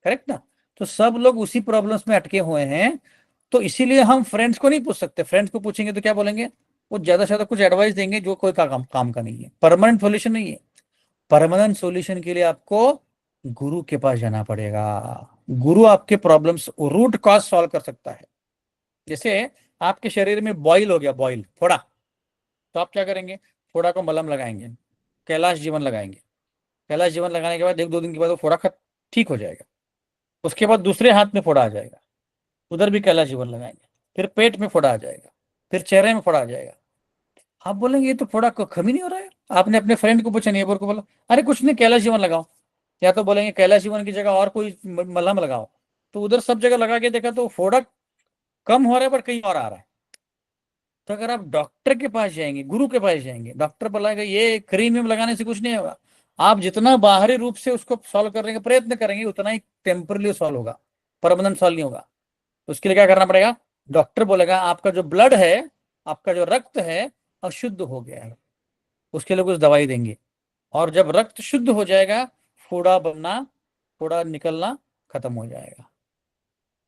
Speaker 1: करेक्ट ना। तो सब लोग उसी प्रॉब्लम्स में अटके हुए हैं। तो इसीलिए हम फ्रेंड्स को नहीं पूछ सकते। फ्रेंड्स को पूछेंगे तो क्या बोलेंगे, वो ज्यादा से ज्यादा कुछ एडवाइस देंगे जो कोई काम का नहीं है, परमानेंट सॉल्यूशन नहीं है। परमानेंट सॉल्यूशन के लिए आपको गुरु के पास जाना पड़ेगा। गुरु आपके प्रॉब्लम्स रूट कॉज सॉल्व कर सकता है। जैसे आपके शरीर में बॉइल हो गया, बॉइल फोड़ा, तो आप क्या करेंगे, फोड़ा को मलहम लगाएंगे, कैलाश जीवन लगाएंगे। कैलाश जीवन लगाने के बाद एक दो दिन के बाद वो फोड़ा ठीक हो जाएगा। उसके बाद दूसरे हाथ में फोड़ा आ जाएगा, उधर भी कैलाश जीवन लगाएंगे। फिर पेट में फोड़ा आ जाएगा, फिर चेहरे में फोड़ा आ जाएगा। आप बोलेंगे ये तो फोड़ा कम ही नहीं हो रहा है। आपने अपने फ्रेंड को पूछा, नेबर को बोला अरे कुछ नहीं कैलाश जीवन लगाओ, या तो बोलेंगे कैलाश जीवन की जगह और कोई मलहम लगाओ। तो उधर सब जगह लगा के देखा तो फोड़ा कम हो रहा है पर कहीं और आ रहा है। तो अगर आप डॉक्टर के पास जाएंगे, गुरु के पास जाएंगे, डॉक्टर बोलेगा ये क्रीम में लगाने से कुछ नहीं होगा। आप जितना बाहरी रूप से उसको सॉल्व करने का प्रयत्न करेंगे उतना ही टेम्परली सॉल्व होगा, परमानेंट सॉल्व नहीं होगा। तो उसके लिए क्या करना पड़ेगा, डॉक्टर बोलेगा आपका जो ब्लड है, आपका जो रक्त है अशुद्ध हो गया है, उसके लिए कुछ दवाई देंगे। और जब रक्त शुद्ध हो जाएगा, फोड़ा बनना, फोड़ा निकलना खत्म हो जाएगा,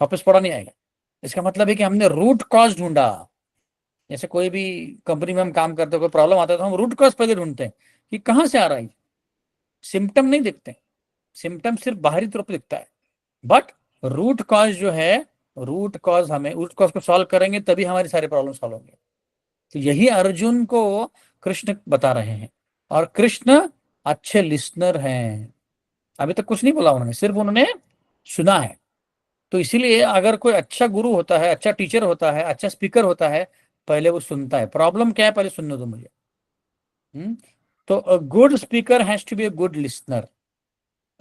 Speaker 1: वापस फोड़ा नहीं आएगा। इसका मतलब है कि हमने रूट कॉज ढूंढा। जैसे कोई भी कंपनी में हम काम करते हैं, कोई प्रॉब्लम आता है तो हम रूट कॉज पहले ढूंढते हैं कि कहाँ से आ रहा है। सिम्टम नहीं दिखते, सिम्टम सिर्फ बाहरी तरफ दिखता है, बट रूट कॉज जो है, रूट कॉज, हमें रूट कॉज को सॉल्व करेंगे तभी हमारी सारी प्रॉब्लम सॉल्व होंगे। तो यही अर्जुन को कृष्ण बता रहे हैं। और कृष्ण अच्छे लिसनर हैं। अभी तक कुछ नहीं बोला उन्होंने, सिर्फ उन्होंने सुना है। तो इसीलिए अगर कोई अच्छा गुरु होता है, अच्छा टीचर होता है, अच्छा स्पीकर होता है, पहले वो सुनता है प्रॉब्लम क्या है पहले सुनने दो मुझे। तो a good speaker has to be a good listener,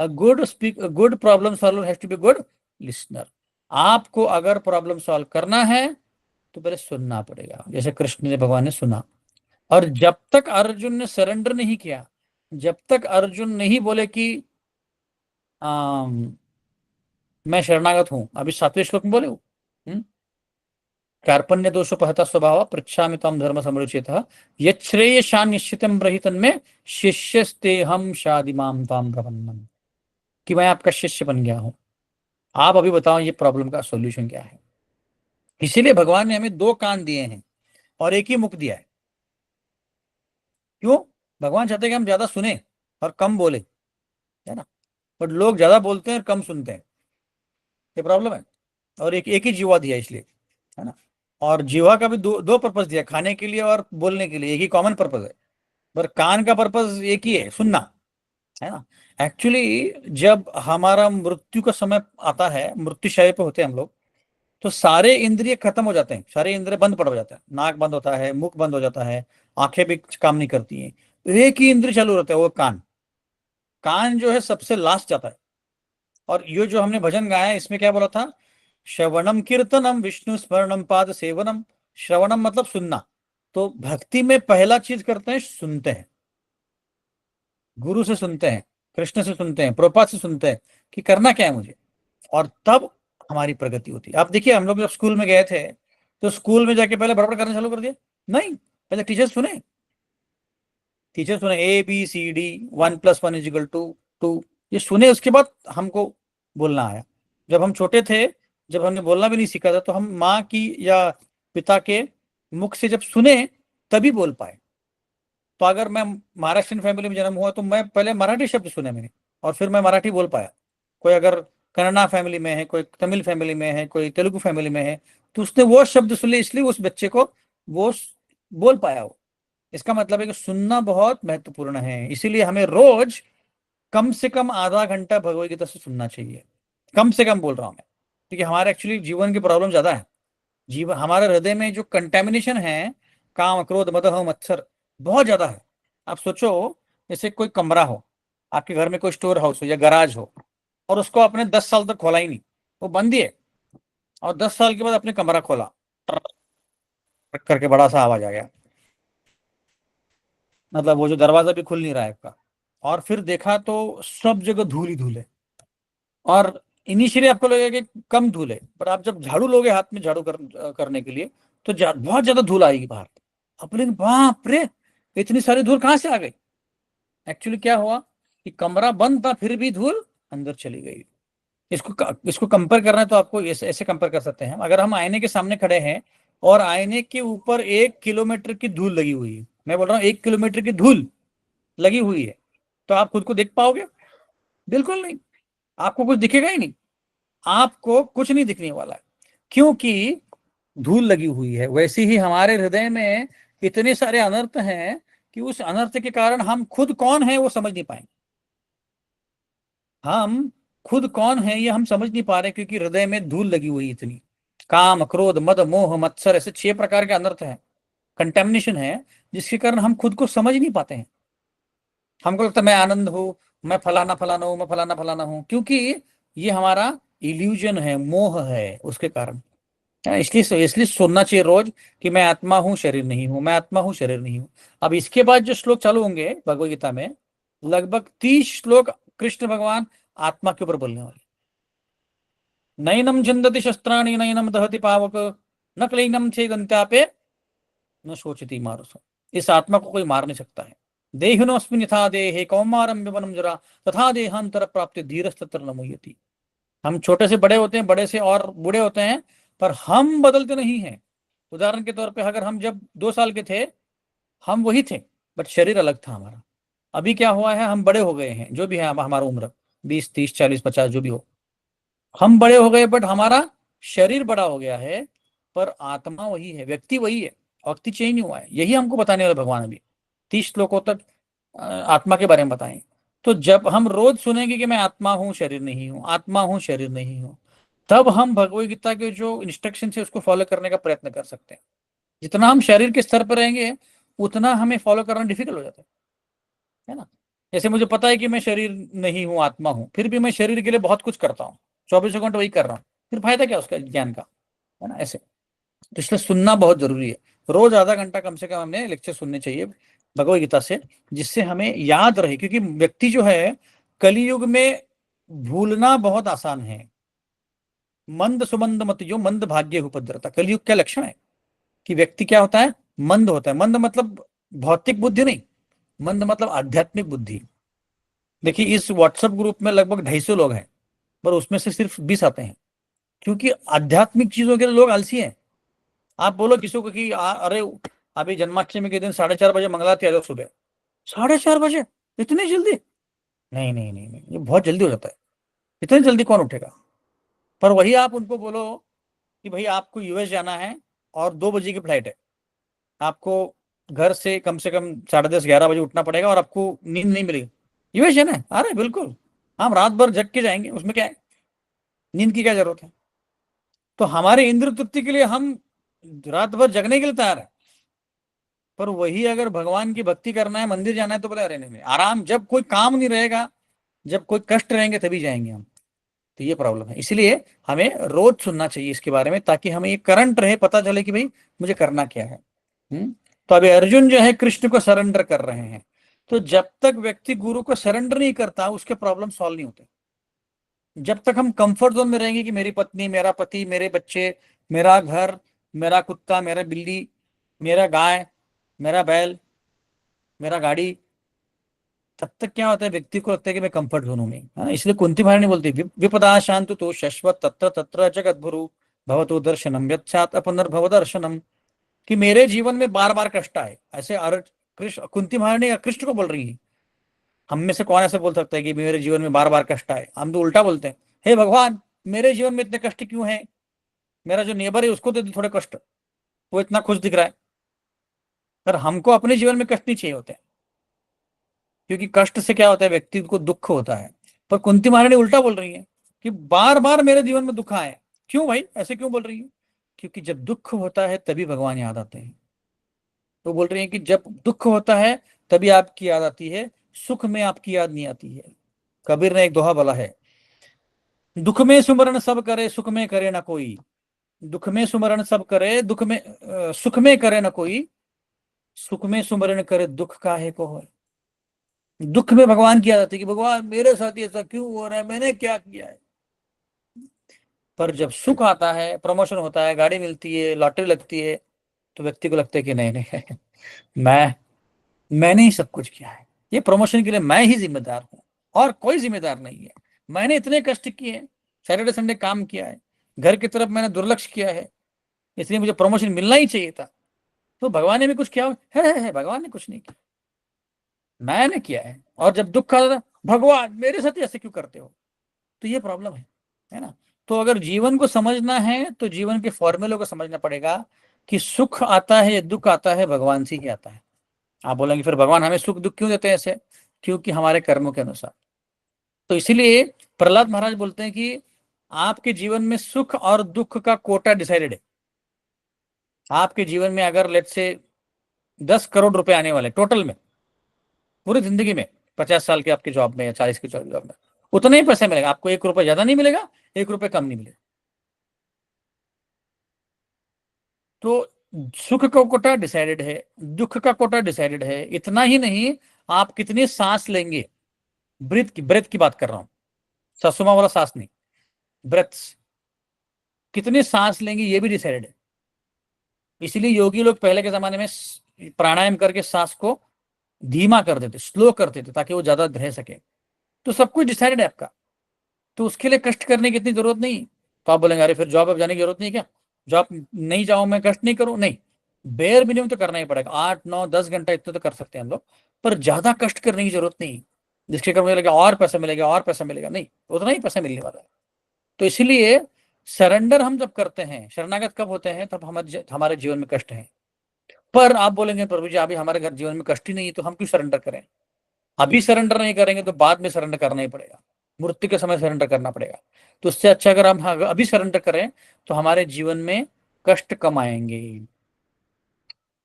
Speaker 1: a good problem solver has to be good listener. आपको अगर प्रॉब्लम सॉल्व करना है तो पहले सुनना पड़ेगा, जैसे कृष्ण ने, भगवान ने सुना। और जब तक अर्जुन ने सरेंडर नहीं किया, जब तक अर्जुन नहीं बोले कि मैं शरणागत हूं, अभी 7वें श्लोक में बोले वो, कार्पण्य दोषोपहता स्वभाव पृच्छामि तम धर्म समरुचितः यच्छ्रेयशान निश्चितम ब्रहितन में शिष्यस्ते हम शादिमाम ताम प्रपन्नम। कि मैं आपका शिष्य बन गया हूं, आप अभी बताओ ये प्रॉब्लम का सॉल्यूशन क्या है। इसीलिए भगवान ने हमें दो कान दिए हैं और एक ही मुख दिया है। क्यों? भगवान चाहते हैं कि हम ज्यादा सुने और कम बोले, है ना। बट लोग ज्यादा बोलते हैं और कम सुनते हैं, ये प्रॉब्लम है। और एक ही जीवा दिया इसलिए, है ना। और जीवा का भी दो दो पर्पज दिया, खाने के लिए और बोलने के लिए, एक ही कॉमन पर्पज है। पर कान का पर्पज एक ही है, सुनना, है ना। एक्चुअली जब हमारा मृत्यु का समय आता है, मृत्यु शैय पे होते हैं हम लोग, तो सारे इंद्रिय खत्म हो जाते हैं, सारे इंद्रिय बंद पड़ जाते हैं। नाक बंद होता है, मुख बंद हो जाता है, आंखें भी काम नहीं करती हैं। तो एक ही इंद्रिय चालू रहता है, वो कान। कान जो है सबसे लास्ट जाता है। और ये जो हमने भजन गाया है इसमें क्या बोला था, श्रवणम कीर्तनम विष्णु स्मरणम पाद सेवनम। श्रवणम मतलब सुनना। तो भक्ति में पहला चीज करते हैं, सुनते हैं, गुरु से सुनते हैं, कृष्ण से सुनते हैं, प्रभुपाद से सुनते हैं कि करना क्या है मुझे। और तब हमारी प्रगति होती है। आप देखिए हम लोग जब स्कूल में गए थे, तो स्कूल में जाके पहले बड़बड़ करना चालू कर दिया? नहीं, पहले टीचर सुने, टीचर सुने ABCD 1+1=2, ये सुने, उसके बाद हमको बोलना आया। जब हम छोटे थे, जब हमने बोलना भी नहीं सीखा था, तो हम माँ की या पिता के मुख से जब सुने तभी बोल पाए। तो अगर मैं महाराष्ट्रियन फैमिली में जन्म हुआ तो मैं पहले मराठी शब्द सुने मैंने और फिर मैं मराठी बोल पाया। कोई अगर कन्नड़ा फैमिली में है, कोई तमिल फैमिली में है, कोई तेलुगु फैमिली में है, तो उसने वो शब्द सुन लिए, इसलिए उस बच्चे को वो बोल पाया वो। इसका मतलब है कि सुनना बहुत महत्वपूर्ण है। इसीलिए हमें रोज कम से कम आधा घंटा भगवत गीता से सुनना चाहिए, कम से कम बोल रहा हूं मैं, क्योंकि हमारे एक्चुअली जीवन की प्रॉब्लम ज्यादा है। जीवन, हमारे हृदय में जो कंटेमिनेशन है, काम क्रोध मदह मत्सर, बहुत ज्यादा है। आप सोचो, जैसे कोई कमरा हो, आपके घर में कोई स्टोर हाउस हो या गराज हो, और उसको आपने 10 साल तक खोला ही नहीं, वो बंद ही है, और 10 साल के बाद अपने कमरा खोला, टक करके बड़ा सा आवाज आ गया, मतलब वो जो दरवाजा भी खुल नहीं रहा है आपका, और फिर देखा तो सब जगह धूल ही धूल है। और इनिशियली आपको लगेगा कि कम धूल है, पर आप जब झाड़ू लोगे हाथ में, झाड़ू करने के लिए, तो बहुत ज्यादा धूल आएगी बाहर। अब लेकिन बाप रे, इतनी सारी धूल कहाँ से आ गई? एक्चुअली क्या हुआ कि कमरा बंद था, फिर भी धूल अंदर चली गई। इसको कंपेयर करना है तो आपको ऐसे ऐसे कंपेयर कर सकते हैं। अगर हम आईने के सामने खड़े हैं और आईने के ऊपर 1 किलोमीटर की धूल लगी हुई है, मैं बोल रहा हूँ 1 किलोमीटर की धूल लगी हुई है, तो आप खुद को देख पाओगे? बिल्कुल नहीं, आपको कुछ दिखेगा ही नहीं, आपको कुछ नहीं दिखने वाला है, क्योंकि धूल लगी हुई है। वैसे ही हमारे हृदय में इतने सारे अनर्थ हैं कि उस अनर्थ के कारण हम खुद कौन है वो समझ नहीं पाएंगे। हम खुद कौन है ये हम समझ नहीं पा रहे, क्योंकि हृदय में धूल लगी हुई है इतनी। काम क्रोध मद मोह मत्सर, ऐसे 6 प्रकार के अनर्थ हैं, कंटेमिनेशन है, जिसके कारण हम खुद को समझ नहीं पाते हैं। हमको लगता है मैं आनंद हूं, मैं फलाना फलाना हूं, मैं फलाना फलाना हूं, क्योंकि ये हमारा इल्यूजन है, मोह है, उसके कारण। इसलिए सुनना चाहिए रोज कि मैं आत्मा हूं, शरीर नहीं हूं, मैं आत्मा हूं, शरीर नहीं हूं। अब इसके बाद जो श्लोक चालू होंगे भगवत गीता में, लगभग 30 श्लोक कृष्ण भगवान आत्मा के ऊपर बोलने वाले। नैनम छिंदति शस्त्राणि नैनम दहति पावक, न क्लीनम छेदन्त्यापे न शोचति मारुष। इस आत्मा को कोई मार नहीं सकता है। देहिनोऽस्मिन् यथा देहे कौमारं यौवनं जरा, तथा देहांतर प्राप्ति धीरस्तत्र न मुह्यति। हम छोटे से बड़े होते हैं, बड़े से और बूढ़े होते हैं, पर हम बदलते नहीं हैं। उदाहरण के तौर पे, अगर हम जब 2 साल के थे, हम वही थे, बट शरीर अलग था हमारा। अभी क्या हुआ है, हम बड़े हो गए हैं, जो भी है हमारा उम्र 20 30 40 50 जो भी हो, हम बड़े हो गए, बट हमारा शरीर बड़ा हो गया है, पर आत्मा वही है, व्यक्ति वही है, व्यक्ति चेंज नहीं हुआ है। यही हमको बताने वाले भगवान अभी 30 श्लोकों तक आत्मा के बारे में बताएं। तो जब हम रोज सुनेंगे कि मैं आत्मा हूं, शरीर नहीं हूं, आत्मा हूं, शरीर नहीं हूं, तब हम भगवत गीता के जो इंस्ट्रक्शन है उसको फॉलो करने का प्रयत्न कर सकते हैं। जितना हम शरीर के स्तर पर रहेंगे, उतना हमें फॉलो करना डिफिकल्ट हो जाता है ना। जैसे मुझे पता है कि मैं शरीर नहीं हूं, आत्मा हूं, फिर भी मैं शरीर के लिए बहुत कुछ करता हूँ, 24 घंटे वही कर रहा हूँ, फिर फायदा क्या उसका ज्ञान का, है ना। ऐसे तो इसलिए सुनना बहुत जरूरी है। रोज आधा घंटा कम से कम हमें लेक्चर सुनने चाहिए भगवत गीता से, जिससे हमें याद रहे। क्योंकि व्यक्ति जो है, कलयुग में भूलना बहुत आसान है। मंद सुमंद मत जो मंद भाग्य उपद्रता, कलयुग का लक्षण है कि व्यक्ति क्या होता है, मंद होता है। मंद मतलब भौतिक बुद्धि नहीं, मंद मतलब आध्यात्मिक बुद्धि। देखिए, इस व्हाट्सएप ग्रुप में लगभग 250 लोग हैं, पर उसमें से सिर्फ 20 आते हैं, क्योंकि आध्यात्मिक चीजों के लिए लोग आलसी हैं। आप बोलो किसी को कि अरे अभी जन्माष्टमी के दिन 4:30 बजे मंगलाती आ जाओ सुबह। 4:30 बजे? इतनी जल्दी? नहीं नहीं नहीं नहीं, ये बहुत जल्दी हो जाता है, इतनी जल्दी कौन उठेगा। पर वही आप उनको बोलो कि भाई आपको यूएस जाना है और 2 बजे की फ्लाइट है, आपको घर से कम 10:30 11 बजे उठना पड़ेगा, और आपको नींद नहीं मिलेगी, यूएस जाना है, अरे बिल्कुल, हम रात भर जग के जाएंगे, उसमें क्या है, नींद की क्या जरूरत है। तो हमारे इंद्र तृप्ति के लिए हम रात भर जगने के लिए तैयार है, पर वही अगर भगवान की भक्ति करना है, मंदिर जाना है, तो बोले अरे नहीं नहीं, आराम, जब कोई काम नहीं रहेगा, जब कोई कष्ट रहेंगे तभी जाएंगे हम। तो ये प्रॉब्लम है। इसलिए हमें रोज सुनना चाहिए इसके बारे में, ताकि हमें ये करंट रहे, पता चले कि भाई मुझे करना क्या है। तो अभी अर्जुन जो है कृष्ण को सरेंडर कर रहे हैं। तो जब तक व्यक्ति गुरु को सरेंडर नहीं करता, उसके प्रॉब्लम सॉल्व नहीं होते। जब तक हम कंफर्ट जोन में रहेंगे कि मेरी पत्नी, मेरा पति, मेरे बच्चे, मेरा घर, मेरा कुत्ता, मेरा बिल्ली, मेरा गाय, मेरा बैल, मेरा गाड़ी, तब तक क्या होता है, व्यक्ति को लगता है कि मैं कंफर्ट जोन में, है ना। इसलिए कुंती महारानी बोलती है, विपदा शांत तो शश्वत तत्र तत्र जगद्गुरु भवतो दर्शनम यच्छात अपनर्भव दर्शनम। कि मेरे जीवन में बार बार कष्ट आए, ऐसे कृष्ण, कुंती महारानी कृष्ण को बोल रही है। हम में से कौन ऐसे बोल सकता है कि मेरे जीवन में बार बार कष्ट आए? हम तो उल्टा बोलते हैं, हे भगवान, मेरे जीवन में इतने कष्ट क्यों है, मेरा जो नेबर है उसको दे दो थोड़े कष्ट, वो इतना खुश दिख रहा है। पर हमको अपने जीवन में कष्ट नहीं चाहिए होते। क्योंकि कष्ट से क्या होता है, व्यक्ति को दुख होता है। पर कुंती महारानी उल्टा बोल रही है कि बार बार मेरे जीवन में दुख आए। क्यों भाई, ऐसे क्यों बोल रही है? क्योंकि जब दुख होता है तभी भगवान याद आते हैं। तो बोल रही है कि जब दुख होता है तभी आपकी याद आती है, सुख में आपकी याद नहीं आती है। कबीर ने एक दोहा बोला है, दुख में सुमरण सब करे, सुख में करे ना कोई। दुख में सुमरण सब करे, सुख में करे ना कोई। सुख में सुमरण करे, दुख काहे को होए। दुख में भगवान की याद आती है कि भगवान मेरे साथ ऐसा क्यों हो रहा है, मैंने क्या किया है। पर जब सुख आता है, प्रमोशन होता है, गाड़ी मिलती है, लॉटरी लगती है, तो व्यक्ति को लगता है कि नहीं नहीं मैं मैंने ही सब कुछ किया है, ये प्रमोशन के लिए मैं ही जिम्मेदार हूं, और कोई जिम्मेदार नहीं है। मैंने इतने कष्ट किए हैं, सैटरडे संडे काम किया है, घर की तरफ मैंने दुर्लक्ष्य किया है, इसलिए मुझे प्रमोशन मिलना ही चाहिए था। तो भगवान ने भी कुछ किया है, भगवान ने कुछ नहीं किया, मैंने किया है। और जब दुख आता था, भगवान मेरे साथ ऐसे क्यों करते हो। तो ये प्रॉब्लम है ना। तो अगर जीवन को समझना है तो जीवन के फॉर्मूले को समझना पड़ेगा कि सुख आता है या दुख आता है, भगवान से ही आता है। आप बोलेंगे फिर भगवान हमें सुख दुख क्यों देते हैं ऐसे? क्योंकि हमारे कर्मों के अनुसार। तो इसीलिए प्रहलाद महाराज बोलते हैं कि आपके जीवन में सुख और दुख का कोटा डिसाइडेड है। आपके जीवन में अगर लेट से 10 करोड़ रुपए आने वाले टोटल में, पूरी जिंदगी में, 50 साल की आपकी जॉब में या 40 की जॉब में, उतना ही पैसा मिलेगा आपको, 1 रुपए ज्यादा नहीं मिलेगा, 1 रुपए कम नहीं मिलेगा। तो सुख का कोटा डिसाइडेड है, दुख का कोटा डिसाइडेड है। इतना ही नहीं, आप कितनी सांस लेंगे, ब्रेथ की बात कर रहा हूं, ससुमा वाला सांस नहीं, ब्रेथ्स, कितने सांस लेंगे ये भी डिसाइडेड है। इसलिए योगी लोग पहले के जमाने में प्राणायाम करके सांस को धीमा कर देते, स्लो कर देते, ताकि वो ज्यादा रह सके। तो सब कुछ डिसाइडेड है आपका। तो उसके लिए कष्ट करने की इतनी जरूरत नहीं। तो आप बोलेंगे अरे फिर जॉब अब जाने की जरूरत नहीं क्या, जॉब नहीं जाऊं मैं, कष्ट नहीं करूं, नहीं। बेयर मिनिमम तो करना ही पड़ेगा, 8 9 10 घंटा इतना तो कर सकते हैं हम लोग। पर ज्यादा कष्ट करने की जरूरत नहीं, जिसके कारण मुझे लगा और पैसा मिलेगा और पैसा मिलेगा, नहीं, उतना ही पैसा मिलने वाला है। तो इसलिए सरेंडर हम जब करते हैं, शरणागत कब होते हैं, तब हमारे जीवन में कष्ट है। पर आप बोलेंगे प्रभु जी अभी हमारे घर जीवन में कष्ट ही नहीं है, तो हम क्यों सरेंडर करें। अभी सरेंडर नहीं करेंगे तो बाद में सरेंडर करना ही पड़ेगा, मृत्यु के समय सरेंडर करना पड़ेगा। तो उससे अच्छा अगर हम अभी सरेंडर करें तो हमारे जीवन में कष्ट कम आएंगे।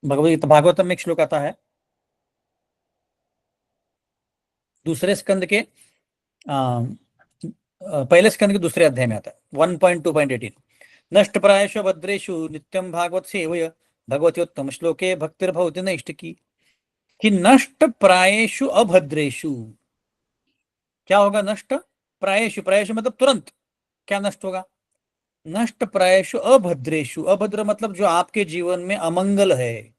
Speaker 1: भगवत गीता भागवतम में एक श्लोक आता है, दूसरे स्कंद के पहले स्कंद के दूसरे अध्याय में आता है, 1.2.18। नष्ट प्रायशो भद्रेशु नित्यम भागवत सेवय, भगवत्योत्तम श्लोके भक्तिर्भवति नैष्टिकी। कि नष्ट प्रायेषु अभद्रेषु, क्या होगा नष्ट प्रायेषु, प्रायेषु मतलब तुरंत, क्या नष्ट होगा, नष्ट प्रायेषु अभद्रेषु, अभद्र मतलब जो आपके जीवन में अमंगल है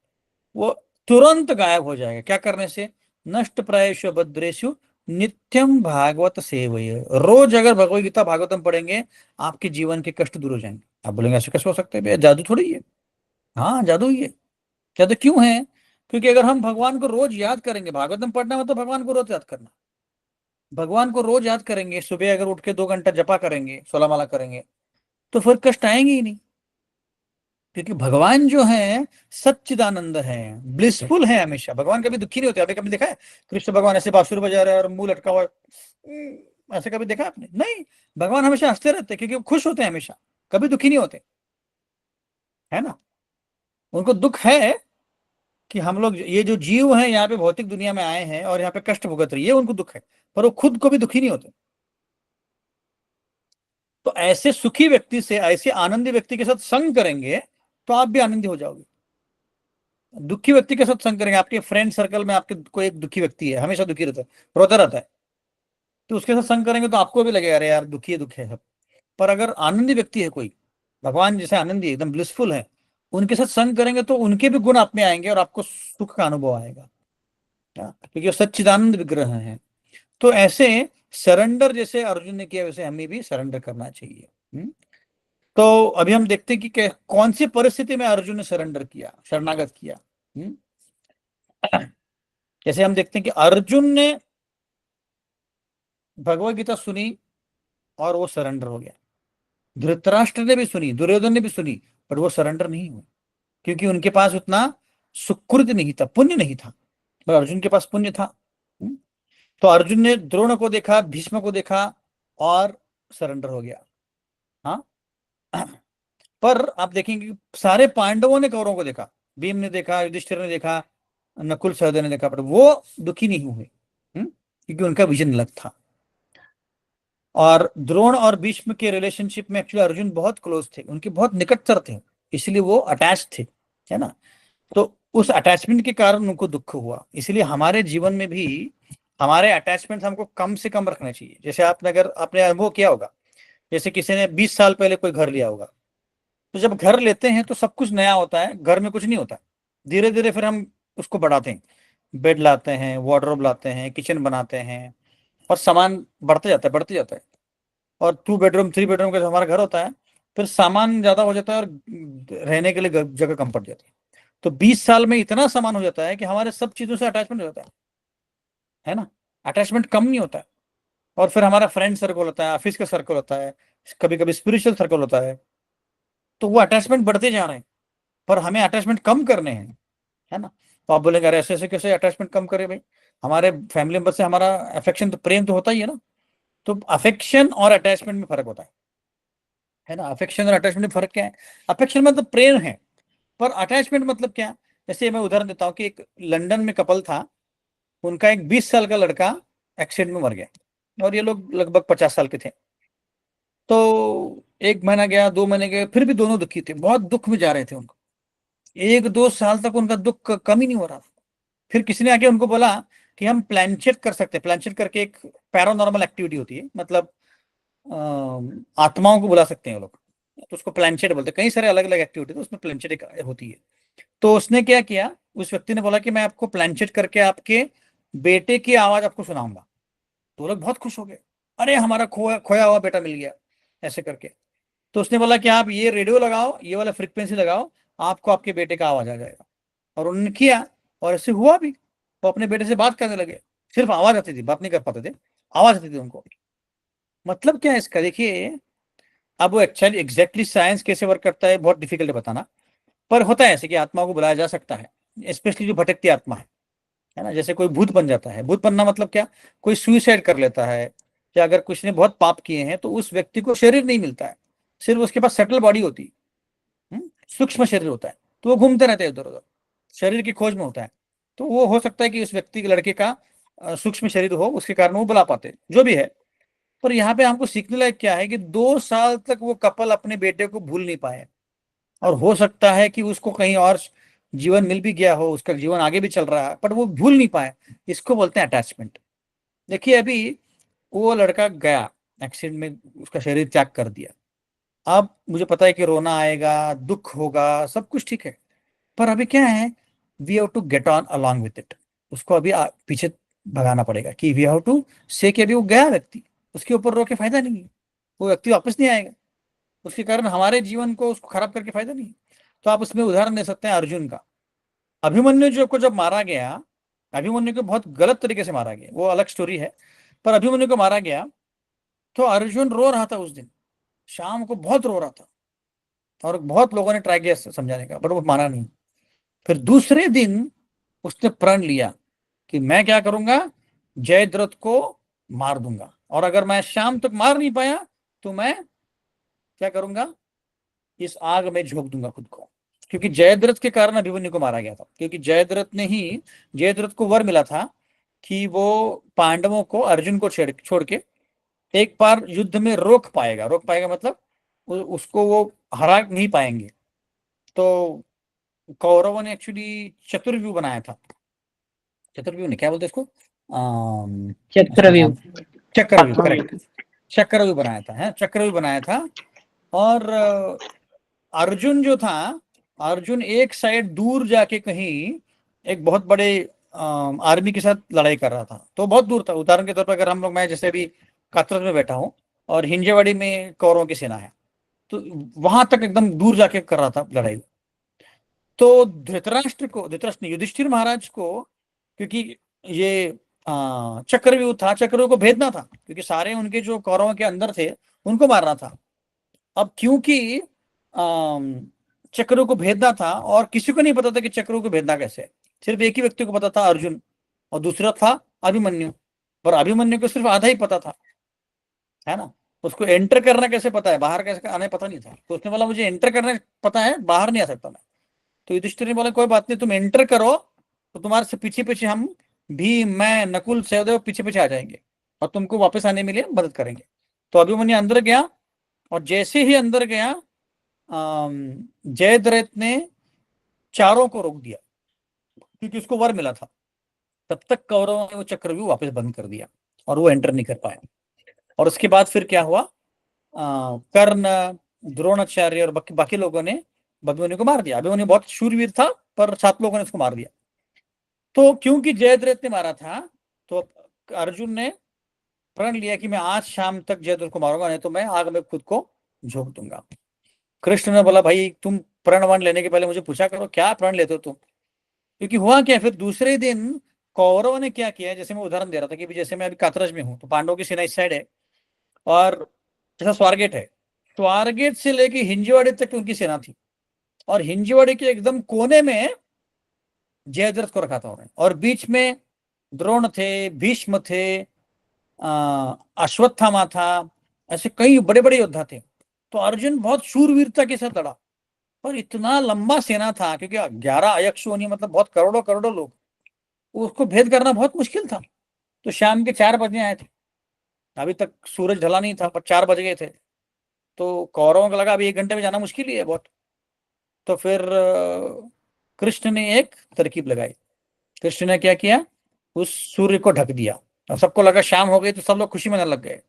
Speaker 1: वो तुरंत गायब हो जाएगा। क्या करने से, नष्ट प्रायेषु अभद्रेषु नित्यम भागवत सेवय। रोज अगर भगवत गीता भागवतम पढ़ेंगे, आपके जीवन के कष्ट दूर हो जाएंगे। आप बोलेंगे ऐसे कैसे हो सकता है भैया, जादू थोड़ी है। हाँ जादू ही है। जादू क्यों है? क्योंकि अगर हम भगवान को रोज याद करेंगे, भागवतम पढ़ना मतलब भगवान को रोज याद करना, भगवान को रोज याद करेंगे, सुबह अगर उठ के 2 घंटा जपा करेंगे, 16 माला करेंगे, तो फिर कष्ट आएंगे ही नहीं। क्योंकि भगवान जो है सच्चिदानंद है, ब्लिसफुल है, हमेशा भगवान कभी दुखी नहीं होते। आपने कभी देखा है कृष्ण भगवान ऐसे बांसुरी बजा रहे हैं और मुंह लटका हुआ है, ऐसे कभी देखा आपने? नहीं, भगवान हमेशा हंसते रहते हैं, क्योंकि वो खुश होते हैं हमेशा, कभी दुखी नहीं होते, है ना। उनको दुख है कि हम लोग ये जो जीव हैं यहाँ पे भौतिक दुनिया में आए हैं और यहाँ पे कष्ट भुगत रही है, उनको दुख है। पर वो खुद को भी दुखी नहीं होते। तो ऐसे सुखी व्यक्ति से, ऐसे आनंदी व्यक्ति के साथ संग करेंगे तो आप भी आनंदी हो जाओगे। दुखी व्यक्ति के साथ संग करेंगे, आपके फ्रेंड सर्कल में आपके कोई एक दुखी व्यक्ति है, हमेशा दुखी रहता है, रोता रहता है, तो उसके साथ संग करेंगे तो आपको भी लगेगा अरे यार दुखी है, दुख है सब। पर अगर आनंदी व्यक्ति है कोई, भगवान जैसे आनंदी है, एकदम ब्लिसफुल है, उनके साथ संग करेंगे तो उनके भी गुण आप में आएंगे और आपको सुख का अनुभव आएगा। क्योंकि वो सच्चिदानंद विग्रह है। तो ऐसे सरेंडर जैसे अर्जुन ने किया, वैसे हमें भी सरेंडर करना चाहिए। तो अभी हम देखते हैं कि कौन सी परिस्थिति में अर्जुन ने सरेंडर किया, शरणागत किया। जैसे हम देखते हैं कि अर्जुन ने भगवत गीता सुनी और वो सरेंडर हो गया। धृतराष्ट्र ने भी सुनी, दुर्योधन ने भी सुनी, पर वो सरेंडर नहीं हुए, क्योंकि उनके पास उतना सुकृत नहीं था, पुण्य नहीं था। पर अर्जुन के पास पुण्य था। तो अर्जुन ने द्रोण को देखा, भीष्म को देखा और सरेंडर हो गया। हाँ, पर आप देखेंगे कि सारे पांडवों ने कौरवों को देखा, भीम ने देखा, युधिष्ठिर ने देखा, नकुल सहदेव ने देखा, पर वो दुखी नहीं हुए। क्योंकि उनका विजन अलग था। और द्रोण और भीष्म के रिलेशनशिप में एक्चुअली अर्जुन बहुत क्लोज थे, उनके बहुत निकटतर थे, इसलिए वो अटैच थे, है ना। तो उस अटैचमेंट के कारण उनको दुख हुआ। इसलिए हमारे जीवन में भी हमारे अटैचमेंट हमको कम से कम रखना चाहिए। जैसे आपने अगर आपने अनुभव किया होगा, जैसे किसी ने 20 साल पहले कोई घर लिया होगा, तो जब घर लेते हैं तो सब कुछ नया होता है, घर में कुछ नहीं होता। धीरे धीरे फिर हम उसको बढ़ाते हैं, बेड लाते हैं, वार्डरोब लाते हैं, किचन बनाते हैं, और सामान बढ़ते जाता है, बढ़ते जाता है। और 2 बेडरूम 3 बेडरूम का जो हमारा घर होता है, फिर सामान ज्यादा हो जाता है और रहने के लिए जगह कम पड़ जाती है। तो 20 साल में इतना सामान हो जाता है कि हमारे सब चीजों से अटैचमेंट हो जाता है ना। अटैचमेंट कम नहीं होता है। और फिर हमारा फ्रेंड सर्कल होता है, ऑफिस का सर्कल होता है, कभी कभी स्पिरिचुअल सर्कल होता है। तो वो अटैचमेंट बढ़ते जा रहे हैं, पर हमें अटैचमेंट कम करने हैं, है ना। तो आप बोलेंगे अरे ऐसे ऐसे कैसे अटैचमेंट कम करें भाई, हमारे फैमिली मेंबर से हमारा अफेक्शन तो प्रेम तो होता ही है ना। तो अफेक्शन और अटैचमेंट में फर्क होता है ना। अफेक्शन और अटैचमेंट में फर्क क्या है? अफेक्शन मतलब प्रेम है, पर अटैचमेंट मतलब क्या? जैसे मैं उदाहरण देता हूँ कि एक लंदन में कपल था, उनका एक 20 साल का लड़का एक्सीडेंट में मर गया, और ये लोग लगभग 50 साल के थे। तो 1 महीना गया, 2 महीने गए, फिर भी दोनों दुखी थे, बहुत दुख में जा रहे थे उनको। 1-2 साल तक उनका दुख कम ही नहीं हो रहा था। फिर किसी ने आके उनको बोला कि हम प्लानचेट कर सकते हैं। प्लानचेट करके एक पैरानॉर्मल एक्टिविटी होती है, मतलब आत्माओं को बुला सकते हैं वो लोग, तो उसको प्लानचेट बोलते हैं। कई सारे अलग अलग एक्टिविटी, तो उसमें प्लानचेट एक होती है। तो उसने क्या किया, उस व्यक्ति ने बोला कि मैं आपको प्लानचेट करके आपके बेटे की आवाज आपको सुनाऊंगा। तो वो लोग बहुत खुश हो गए, अरे हमारा खोया खोया हुआ बेटा मिल गया, ऐसे करके। तो उसने बोला कि आप ये रेडियो लगाओ, ये वाला फ्रिक्वेंसी लगाओ, आपको आपके बेटे का आवाज आ जाएगा। और उन्होंने किया, और ऐसे हुआ भी। वो अपने बेटे से बात करने लगे, सिर्फ आवाज आती थी, बात नहीं कर पाते थे, आवाज आती थी उनको। मतलब क्या है इसका, देखिए। अब वो एक्चुअली एग्जैक्टली साइंस कैसे वर्क करता है बहुत डिफिकल्ट है बताना, पर होता है ऐसे कि आत्मा को बुलाया जा सकता है, स्पेशली जो भटकती आत्मा है ना। जैसे कोई भूत बन जाता है, भूत बनना मतलब क्या, कोई सुइसाइड कर लेता है, या अगर कुछ ने बहुत पाप किए हैं, तो उस व्यक्ति को शरीर नहीं मिलता है, सिर्फ उसके पास सेटल बॉडी होती है, सूक्ष्म शरीर होता है। तो वो घूमते रहते हैं इधर उधर, शरीर की खोज में होता है। तो वो हो सकता है कि उस व्यक्ति के लड़के का सूक्ष्म शरीर हो, उसके कारण वो बुला पाते, जो भी है। पर यहाँ पे हमको सीखने लायक क्या है कि 2 साल तक वो कपल अपने बेटे को भूल नहीं पाए। और हो सकता है कि उसको कहीं और जीवन मिल भी गया हो, उसका जीवन आगे भी चल रहा है, पर वो भूल नहीं पाए। इसको बोलते हैं अटैचमेंट। देखिए, अभी वो लड़का गया, एक्सीडेंट में उसका शरीर त्याग कर दिया। अब मुझे पता है कि रोना आएगा, दुख होगा, सब कुछ ठीक है। पर अभी क्या है, we have to get on along with it. उसको अभी पीछे भगाना पड़ेगा, कि वी हैव टू से कि अभी वो गया व्यक्ति, उसके ऊपर रो के फायदा नहीं है, वो व्यक्ति वापस नहीं आएगा। उसके कारण हमारे जीवन को उसको खराब करके फायदा नहीं है। तो आप उसमें उदाहरण दे सकते हैं अर्जुन का। अभिमन्यु जो को जब मारा गया, अभिमन्यु को बहुत गलत तरीके से मारा गया, वो अलग स्टोरी है। पर अभिमन्यु को मारा गया, तो अर्जुन रो रहा था उस दिन, शाम को बहुत रो रहा था। और बहुत लोगों ने ट्राई किया समझाने का, पर वो माना नहीं। फिर दूसरे दिन उसने प्रण लिया कि मैं क्या करूंगा, जयद्रथ को मार दूंगा, और अगर मैं शाम तक मार नहीं पाया तो मैं क्या करूंगा, इस आग में झोंक दूंगा खुद को। क्योंकि जयद्रथ के कारण अभिमन्यु को मारा गया था, क्योंकि जयद्रथ को वर मिला था कि वो पांडवों को, अर्जुन को छोड़ के एक बार युद्ध में रोक पाएगा मतलब उसको वो हरा नहीं पाएंगे। तो कौरवों ने एक्चुअली चतुर्व्यूह बनाया था। चतुर्व्यूह ने क्या बोलते हैं इसको, उसका नाम,
Speaker 2: चक्रव्यूह।
Speaker 1: चक्रव्यूह, करेक्ट। चक्रव्यूह बनाया था, है चक्रव्यूह बनाया था। और अर्जुन जो था, अर्जुन एक साइड दूर जाके कहीं एक बहुत बड़े आर्मी के साथ लड़ाई कर रहा था, तो बहुत दूर था। उदाहरण के तौर पर अगर हम लोग, मैं जैसे अभी कातरत में बैठा हूँ, और हिंजेवाड़ी में कौरवों की सेना है, तो वहां तक एकदम दूर जाके कर रहा था लड़ाई। तो धृतराष्ट्र ने, युधिष्ठिर महाराज को, क्योंकि ये चक्रव्यूह था, चक्रव्यूह को भेदना था, क्योंकि सारे उनके जो कौरवों के अंदर थे उनको मारना था। अब क्योंकि चक्रों को भेदना था, और किसी को नहीं पता था कि चक्रों को भेदना कैसे है, सिर्फ एक ही व्यक्ति को पता था, अर्जुन, और दूसरा था अभिमन्यु। पर अभिमन्यु को सिर्फ आधा ही पता था, है ना। उसको एंटर करना कैसे पता है, बाहर कैसे आने पता नहीं था, तो उसने बोला मुझे एंटर करना पता है, बाहर नहीं आ सकता मैं। तो युधिष्ठिर ने बोला कोई बात नहीं, तुम एंटर करो तो तुम्हारे से पीछे पीछे हम, भीम, मैं, नकुल, सहदेव पीछे पीछे आ जाएंगे और तुमको वापस आने में लिए मदद करेंगे। तो अभिमन्यु अंदर गया, और जैसे ही अंदर गया जयद्रथ ने चारों को रोक दिया, क्योंकि उसको वर मिला था। तब तक कौरवों ने वो चक्रव्यूह वापस बंद कर दिया और वो एंटर नहीं कर पाया। और उसके बाद फिर क्या हुआ, कर्ण, द्रोणाचार्य और बाकी बाकी लोगों ने अभिमन्यु को मार दिया। अभिमन्यु बहुत शूरवीर था, पर 7 लोगों ने उसको मार दिया। तो क्योंकि जयद्रथ ने मारा था, तो अर्जुन ने प्रण लिया कि मैं आज शाम तक जयद्रथ को मारूंगा, नहीं तो मैं आग में खुद को झोंक दूंगा। कृष्ण ने बोला भाई तुम प्रण वर्ण लेने के पहले मुझे पूछा करो क्या प्रण लेते हो तुम। क्योंकि हुआ क्या, फिर दूसरे दिन कौरवों ने क्या किया, जैसे मैं उदाहरण दे रहा था कि जैसे मैं अभी कात्रज में हूँ, तो पांडवों की सेना इस साइड है, और जैसा स्वारगेट है, स्वारगेट से लेके हिंजवाड़ी तक उनकी सेना थी, और हिंजवाड़ी के एकदम कोने में जयद्रथ को रखा था उन्होंने, और बीच में द्रोण थे, भीष्म थे, अश्वत्थामा था, ऐसे कई बड़े बड़े योद्धा थे। तो अर्जुन बहुत शूरवीरता के साथ लड़ा, पर इतना लंबा सेना था, क्योंकि 11 अयक्ष योनि मतलब बहुत करोड़ों करोड़ों लोग, उसको भेद करना बहुत मुश्किल था। तो शाम के 4 बजे आए थे, अभी तक सूरज ढला नहीं था, पर 4 बज गए थे। तो कौरवों को लगा अभी 1 घंटे में जाना मुश्किल ही है बहुत। तो फिर कृष्ण ने एक तरकीब लगाई। कृष्ण ने क्या किया, उस सूर्य को ढक दिया, और सबको लगा शाम हो गई, तो सब लोग खुशी मनाने लग गए,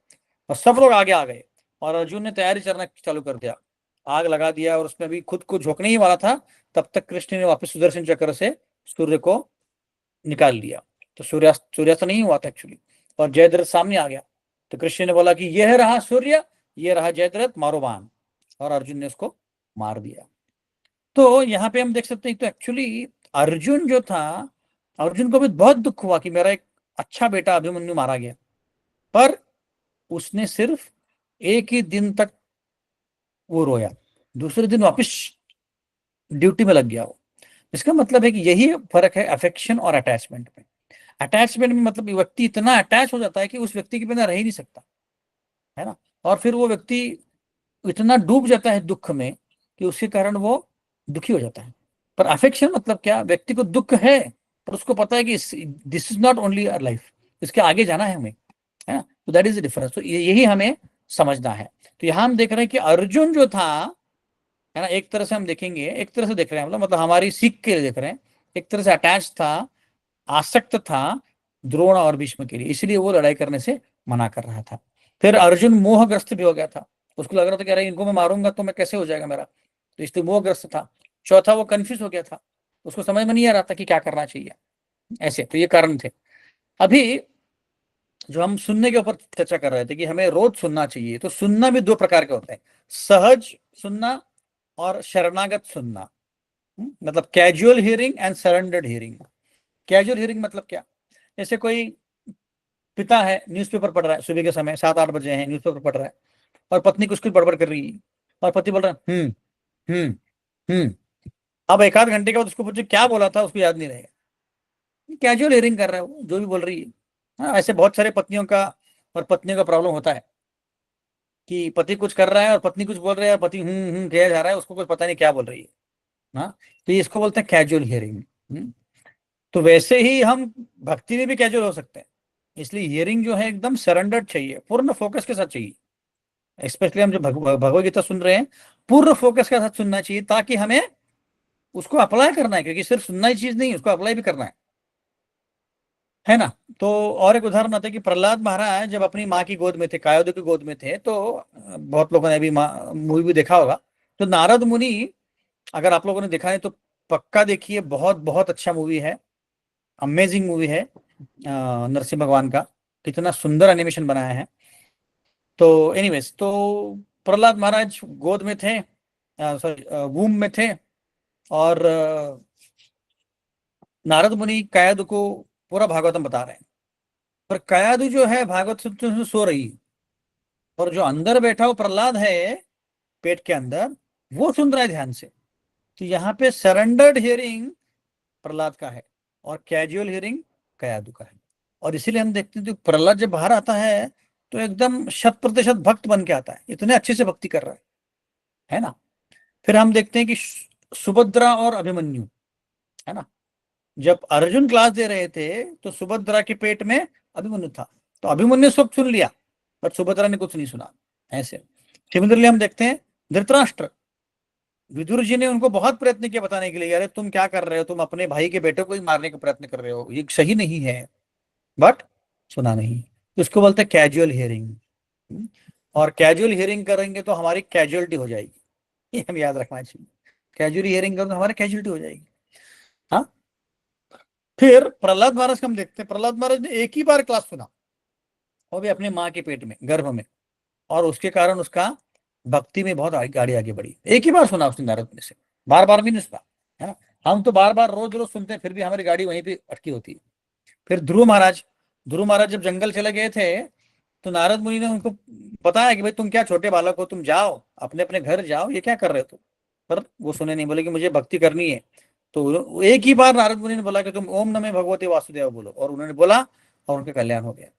Speaker 1: और सब लोग आगे आ गए। और अर्जुन ने तैयारी करना चालू कर दिया, आग लगा दिया, और उसमें भी खुद को झोंकने ही वाला था, तब तक कृष्ण ने वापस सुदर्शन चक्र से सूर्य को निकाल लिया। तो सूर्यास्त नहीं हुआ था एक्चुअली, और जयद्रथ सामने आ गया। तो कृष्ण ने बोला कि यह रहा सूर्य, ये रहा जयद्रथ, मारो बाण, और अर्जुन ने उसको मार दिया। तो यहाँ पे हम देख सकते हैं, तो एक्चुअली अर्जुन जो था, अर्जुन को भी बहुत दुख हुआ कि मेरा एक अच्छा बेटा अभिमन्यु मारा गया, पर उसने सिर्फ एक ही दिन तक वो रोया, दूसरे दिन वापस ड्यूटी में लग गया वो। इसका मतलब है कि यही फर्क है अफेक्शन और अटैचमेंट में। अटैचमेंट में मतलब व्यक्ति इतना अटैच हो जाता है कि उस व्यक्ति के बिना रह ही नहीं सकता, है ना। और फिर वो व्यक्ति इतना डूब जाता है दुख में कि उसके कारण वो दुखी हो जाता है। पर अफेक्शन मतलब क्या, व्यक्ति को दुख है, पर उसको पता है कि this is not only a life, इसके आगे जाना है हमें, है ना। तो दैट इज द डिफरेंस। तो यही हमें समझना है। तो यहाँ हम देख रहे हैं कि अर्जुन जो था, है ना, एक तरह से हम देखेंगे, एक तरह से देख रहे हैं, मतलब हमारी सीख के लिए देख रहे हैं, एक तरह से अटैच था, आसक्त था द्रोण और भीष्म के लिए, इसलिए वो लड़ाई करने से मना कर रहा था। फिर अर्जुन मोहग्रस्त भी हो गया था, उसको लग रहा था कि अरे इनको मैं मारूंगा तो मैं कैसे हो जाएगा मेरा, तो इसलिए मोहग्रस्त था। चौथा वो कंफ्यूज हो गया था, उसको समझ में नहीं आ रहा था कि क्या करना चाहिए। ऐसे तो ये कारण थे। अभी जो हम सुनने के ऊपर चर्चा कर रहे थे कि हमें रोज सुनना चाहिए, तो सुनना भी 2 प्रकार के होते हैं, सहज सुनना और शरणागत सुनना। मतलब casual hearing and surrendered hearing. Casual hearing मतलब क्या, जैसे कोई पिता है न्यूज़पेपर पढ़ रहा है, सुबह के समय 7-8 बजे हैं, न्यूज़पेपर पढ़ रहा है, और पत्नी कुछ कुछ बड़बड़ कर रही है, और पति बोल रहा है हम्म, हम्म। अब 1 आध घंटे के बाद उसको पूछे क्या बोला था, उसको याद नहीं रहेगा। कैजुअल हियरिंग कर रहा है वो, जो भी बोल रही है। हाँ, ऐसे बहुत सारे पत्नियों का और पत्नियों का प्रॉब्लम होता है कि पति कुछ कर रहा है और पत्नी कुछ बोल रही है, और पति किया जा रहा है, उसको कुछ पता नहीं क्या बोल रही है। हाँ, तो ये इसको बोलते हैं कैजुअल हियरिंग। तो वैसे ही हम भक्ति में भी कैजुअल हो सकते हैं। इसलिए हियरिंग जो है एकदम सरेंडर्ड चाहिए, पूर्ण फोकस के साथ चाहिए। स्पेशली हम जो भगवत गीता सुन रहे हैं, पूर्ण फोकस के साथ सुनना चाहिए, ताकि हमें उसको अप्लाई करना है, क्योंकि सिर्फ सुनना ही चीज नहीं, उसको अप्लाई भी करना है ना। तो और एक उदाहरण आता है कि प्रहलाद महाराज जब अपनी माँ की गोद में थे, कायोदु की गोद में थे, तो बहुत लोगों ने अभी मूवी भी देखा होगा। तो नारद मुनि, अगर आप लोगों ने देखा है तो पक्का देखिए, बहुत बहुत अच्छा मूवी है, अमेजिंग मूवी है। नरसिंह भगवान का कितना सुंदर एनिमेशन बनाया है। तो एनीवेज, तो प्रहलाद महाराज गोद में थे, सॉरी वूम में थे, और नारद मुनि कयादु को पूरा भागवतम बता रहे हैं। पर कयादु जो है भागवत सुनते सुनते सो रही है, और जो अंदर बैठा हो प्रहलाद है पेट के अंदर, वो सुन रहा है ध्यान से। तो यहाँ पे सरेंडर्ड हियरिंग प्रहलाद का है, और कैजुअल हियरिंग कयादु का है। और इसीलिए हम देखते हैं तो प्रहलाद जब बाहर आता है तो एकदम 100% भक्त बन के आता है, इतने अच्छे से भक्ति कर रहा है ना। फिर हम देखते हैं कि सुभद्रा और अभिमन्यु, है ना, जब अर्जुन क्लास दे रहे थे तो सुभद्रा के पेट में अभिमन्यु था, तो अभिमन्यु सब सुन लिया पर सुभद्रा ने कुछ नहीं सुना। ऐसे सिमिलरली हम देखते हैं धृतराष्ट्र, विदुर जी ने उनको बहुत प्रयत्न किया बताने के लिए, अरे तुम क्या कर रहे हो, तुम अपने भाई के बेटे को ही मारने का प्रयत्न कर रहे हो, ये सही नहीं है, बट सुना नहीं। तो इसको बोलते हैं कैजुअल हियरिंग। और कैजुअल हियरिंग करेंगे तो हमारी कैजुअलिटी हो जाएगी, ये हम याद रखना चाहिए। कैजुअल हियरिंग करेंगे तो हमारी कैजुअलिटी हो जाएगी। हाँ, फिर प्रहलाद महाराज को हम देखते हैं, प्रहलाद महाराज ने एक ही बार क्लास सुना, वो भी अपने माँ के पेट में, गर्भ में, और उसके कारण उसका भक्ति में बहुत गाड़ी आगे बढ़ी। एक ही बार सुना उसने नारद मुनि से, बार बार भी नहीं सुना, है ना। हम तो बार बार रोज रोज सुनते हैं फिर भी हमारी गाड़ी वहीं पे अटकी होती है। फिर ध्रुव महाराज जब जंगल चले गए थे तो नारद मुनि ने उनको बताया कि भाई तुम क्या छोटे बालक हो, तुम जाओ अपने अपने घर जाओ, ये क्या कर रहे हो तुम। पर वो सुने नहीं, बोले कि मुझे भक्ति करनी है। तो एक ही बार नारद मुनि ने बोला कि तुम ओम नमः भगवते वासुदेव बोलो, और उन्होंने बोला और उनका कल्याण हो गया।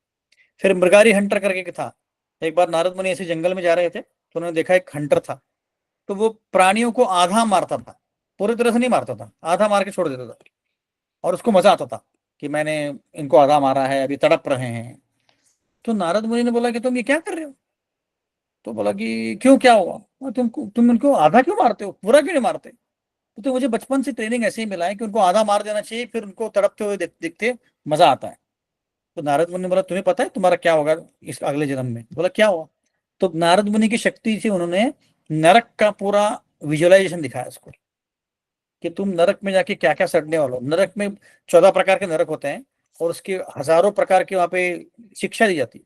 Speaker 1: फिर मृगारी हंटर करके था, एक बार नारद मुनि ऐसे जंगल में जा रहे थे तो उन्होंने देखा एक हंटर था, तो वो प्राणियों को आधा मारता था, पूरी तरह से नहीं मारता था, आधा मार के छोड़ देता था, और उसको मजा आता था कि मैंने इनको आधा मारा है, अभी तड़प रहे हैं। तो नारद मुनि ने बोला कि तुम ये क्या कर रहे हो। तो बोला कि क्यों, क्या हुआ, तुम इनको आधा क्यों मारते हो, पूरा क्यों नहीं मारते। तो मुझे बचपन से ट्रेनिंग ऐसे ही मिला है कि उनको आधा मार देना चाहिए, फिर उनको तड़पते हुए देखते मजा आता है। तो नारद मुनि ने बोला तुम्हें पता है तुम्हारा क्या होगा इस अगले जन्म में। बोला क्या हुआ। तो नारद मुनि की शक्ति से उन्होंने नरक का पूरा विजुअलाइजेशन दिखाया उसको, कि तुम नरक में जाके क्या क्या सड़ने वाले हो। नरक में 14 प्रकार के नरक होते हैं और उसके हजारों प्रकार की वहां पे शिक्षा दी जाती है।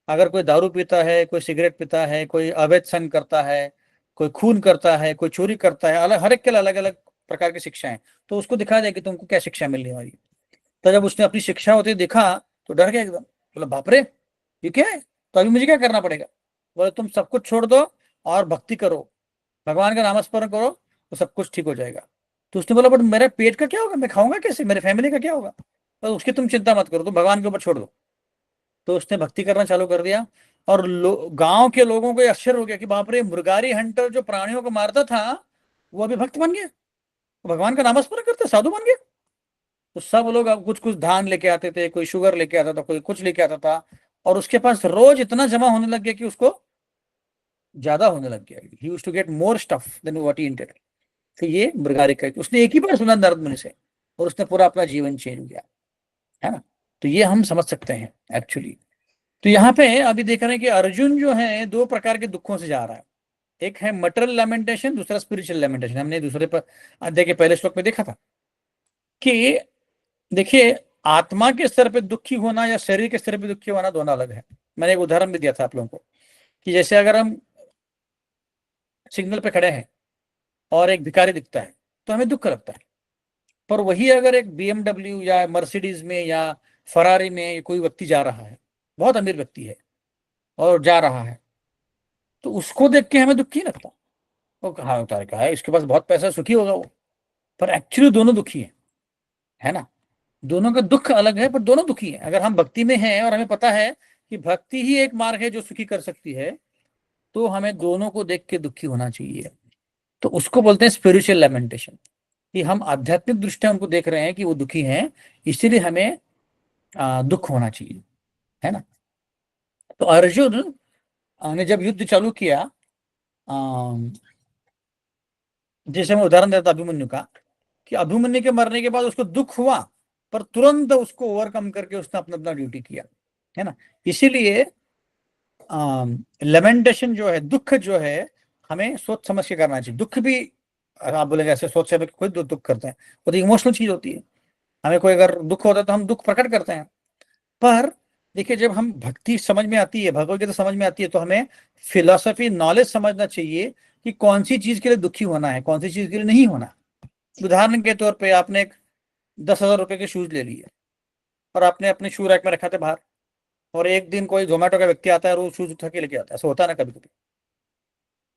Speaker 1: अगर कोई दारू पीता है, कोई सिगरेट पीता है, कोई अवैध संग करता है, कोई खून करता है, कोई चोरी करता है, अलग हर एक के अलग अलग प्रकार की शिक्षाएं, तो उसको दिखाया जाए कि तुमको क्या शिक्षा मिलने वाली है। तो जब उसने अपनी शिक्षा होते देखा तो डर गया एकदम, बोला बाप रे ये क्या है, तो अभी मुझे क्या करना पड़ेगा। बोले तुम सब कुछ छोड़ दो और भक्ति करो, भगवान का नामस्मरण करो तो सब कुछ ठीक हो जाएगा। तो उसने बोला बट मेरे पेट का क्या होगा, मैं खाऊंगा कैसे, मेरे फैमिली का क्या होगा। तो उसकी तुम चिंता मत करो, तुम भगवान के ऊपर छोड़ दो। तो उसने भक्ति करना चालू कर दिया, और गांव के लोगों को ये आश्चर्य हो गया कि बाप रे, मृगारी हंटर जो प्राणियों को मारता था वो अभी भक्त बन गया, वो भगवान का नामस्मरण करते साधु बन गया। तो सब लोग अब कुछ कुछ धान लेके आते थे, कोई शुगर लेके आता था, कोई कुछ लेके आता था, और उसके पास रोज इतना जमा होने लग गया कि उसको ज्यादा होने लग गया, he used to get more stuff than what he intended. तो ये मृगारी का उसने एक ही बार सुना नारद मुनि से, और उसने पूरा अपना जीवन चेंज किया, है ना। तो ये हम समझ सकते हैं एक्चुअली। तो यहाँ पे अभी देख रहे हैं कि अर्जुन जो है दो प्रकार के दुखों से जा रहा है, एक है मटेरियल लेमेंटेशन, दूसरा स्पिरिचुअल लेमेंटेशन। हमने दूसरे पर देखिए पहले श्लोक में देखा था कि देखिए आत्मा के स्तर पे दुखी होना या शरीर के स्तर पे दुखी होना दोनों अलग है। मैंने एक उदाहरण भी दिया था आप लोगों को कि जैसे अगर हम सिग्नल पे खड़े हैं और एक भिखारी दिखता है तो हमें दुख लगता है, पर वही अगर एक BMW या मर्सिडीज में या फरारी में कोई व्यक्ति जा रहा है, बहुत अमीर व्यक्ति है और जा रहा है, तो उसको देख के हमें दुख नहीं लगता। वो कहा होता है, कहा है इसके पास बहुत पैसा, सुखी होगा वो, पर एक्चुअली दोनों दुखी है ना। दोनों का दुख अलग है पर दोनों दुखी हैं। अगर हम भक्ति में हैं और हमें पता है कि भक्ति ही एक मार्ग है जो सुखी कर सकती है, तो हमें दोनों को देख के दुखी होना चाहिए। तो उसको बोलते हैं स्पिरिचुअल लेमेंटेशन, कि हम आध्यात्मिक दृष्टि उनको देख रहे हैं कि वो दुखी हैं, इसीलिए हमें दुख होना चाहिए, है ना। तो अर्जुन ने जब युद्ध चालू किया, जैसे मैं उदाहरण देता अभिमन्यु का, कि अभिमन्यु के मरने के बाद उसको दुख हुआ, पर तुरंत उसको ओवरकम करके उसने अपना अपना ड्यूटी किया, है ना। इसीलिए लेमेंटेशन जो है, दुख जो है, हमें सोच समझ के करना चाहिए। दुख भी अगर आप बोलेंगे ऐसे सोच समझ के कोई दुख करते हैं, वो तो इमोशनल चीज होती है। हमें कोई अगर दुख होता है तो हम दुख प्रकट करते हैं। पर देखिए जब हम भक्ति समझ में आती है, भगवत गीता समझ में आती है, तो हमें फिलोसफी नॉलेज समझना चाहिए कि कौन सी चीज के लिए दुखी होना है, कौन सी चीज के लिए नहीं होना। उदाहरण के तौर पे आपने एक 10,000 रुपए के शूज ले लिए और आपने अपने शू रैक में रखा था बाहर, और एक दिन कोई जोमेटो का व्यक्ति आता है और वो शूज उठा के लेके आता है, ऐसा होता है ना कभी कभी।